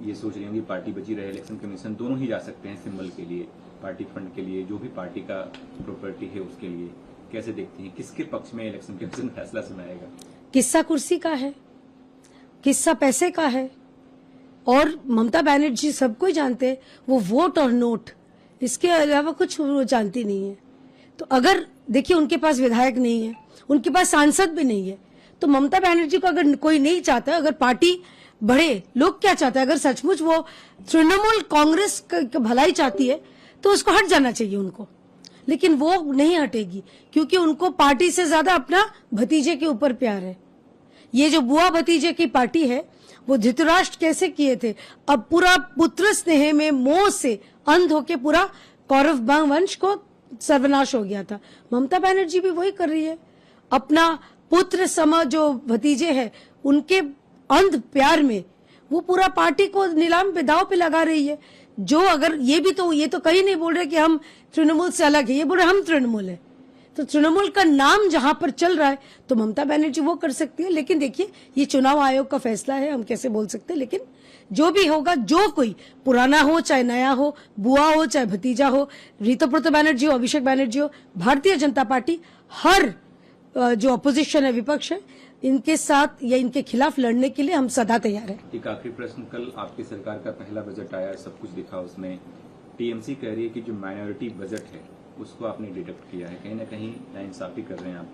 S2: ये सोच रही होंगी पार्टी बची रहे, इलेक्शन कमीशन दोनों ही जा सकते हैं सिंबल के लिए, पार्टी फंड के लिए, जो भी पार्टी का प्रॉपर्टी है उसके लिए, कैसे देखती हैं किसके पक्ष में इलेक्शन कमीशन फैसला सुनाएगा?
S1: किस्सा कुर्सी का है, किस्सा पैसे का है, और ममता बनर्जी सबको जानते हैं वो वोट और नोट, इसके अलावा कुछ वो जानती नहीं है। तो अगर देखिए उनके पास विधायक नहीं है, उनके पास सांसद भी नहीं है, तो ममता बनर्जी को अगर कोई नहीं चाहता, अगर पार्टी बढ़े, लोग क्या चाहते हैं, अगर सचमुच वो तृणमूल कांग्रेस की भलाई चाहती है तो उसको हट जाना चाहिए उनको, लेकिन वो नहीं हटेगी क्योंकि उनको पार्टी से ज्यादा अपना भतीजे के ऊपर प्यार है। ये जो बुआ भतीजे की पार्टी है वो धृतराष्ट्र कैसे किए थे, अब पूरा पुत्र स्नेह में मोह से अंध होके पूरा कौरव वंश को सर्वनाश हो गया था। ममता बनर्जी भी वही कर रही है, अपना पुत्र सम जो भतीजे हैं उनके अंध प्यार में वो पूरा पार्टी को नीलाम पे, दाव पे लगा रही है। जो अगर ये तो कहीं नहीं बोल रहे कि हम तृणमूल से अलग है, ये बोल रहे हम तृणमूल है। तो तृणमूल का नाम जहां पर चल रहा है तो ममता बनर्जी वो कर सकती है, लेकिन देखिए ये चुनाव आयोग का फैसला है, हम कैसे बोल सकते हैं। लेकिन जो भी होगा, जो कोई पुराना हो चाहे नया हो, बुआ हो चाहे भतीजा हो, ऋतुव्रत बनर्जी हो, अभिषेक बनर्जी हो, भारतीय जनता पार्टी हर जो अपोजिशन है, विपक्ष है, इनके साथ या इनके खिलाफ लड़ने के लिए हम सदा तैयार हैं।
S2: एक आखिरी प्रश्न, कल आपकी सरकार का पहला बजट आया, सब कुछ दिखा उसमें, टीएमसी कह रही है कि जो माइनॉरिटी बजट है उसको आपने डिडक्ट किया है, कहीं ना कहीं नाइंसाफी कर रहे हैं आप।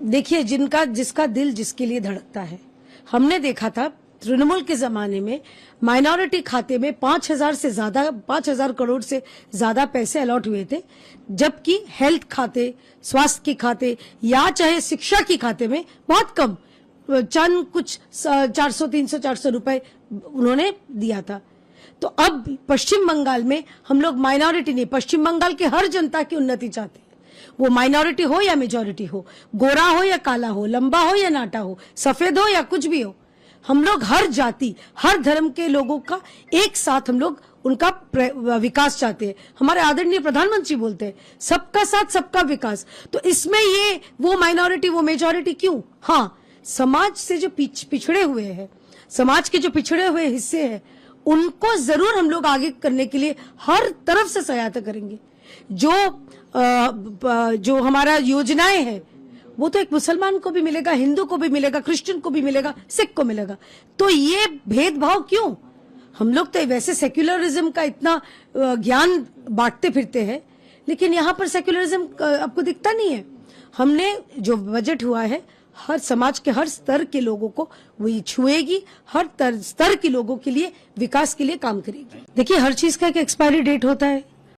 S1: देखिए जिसका दिल जिसके लिए धड़कता है, हमने देखा था तृणमूल के जमाने में माइनॉरिटी खाते में 5,000 करोड़ से ज्यादा पैसे अलॉट हुए थे, जबकि हेल्थ खाते, स्वास्थ्य के खाते या चाहे शिक्षा की खाते में बहुत कम, चंद कुछ 400-300-400 रुपए उन्होंने दिया था। तो अब पश्चिम बंगाल में हम लोग माइनॉरिटी नहीं, पश्चिम बंगाल की हर जनता की उन्नति चाहते हैं, वो माइनॉरिटी हो या मेजॉरिटी हो, गोरा हो या काला हो, लंबा हो या नाटा हो, सफेद हो या कुछ भी हो, हम लोग हर जाति हर धर्म के लोगों का एक साथ हम लोग उनका विकास चाहते हैं। हमारे आदरणीय प्रधानमंत्री बोलते हैं सबका साथ सबका विकास। तो इसमें ये वो माइनॉरिटी वो मेजॉरिटी क्यों? हाँ, समाज से जो पिछड़े हुए हैं, समाज के जो पिछड़े हुए हिस्से हैं, उनको जरूर हम लोग आगे करने के लिए हर तरफ से सहायता करेंगे। जो हमारा योजनाएं हैं वो तो एक मुसलमान को भी मिलेगा, हिंदू को भी मिलेगा, क्रिश्चियन को भी मिलेगा, सिख को मिलेगा। तो ये भेदभाव क्यों? हम लोग तो वैसे सेक्युलरिज्म का इतना ज्ञान बांटते फिरते हैं, लेकिन यहाँ पर सेक्युलरिज्म आपको दिखता नहीं है। हमने जो बजट हुआ है हर समाज के हर स्तर के लोगों को वही छुएगी, हर स्तर के लोगों के लिए विकास के लिए काम करेगी। देखिए हर चीज का एक एक्सपायरी डेट होता है,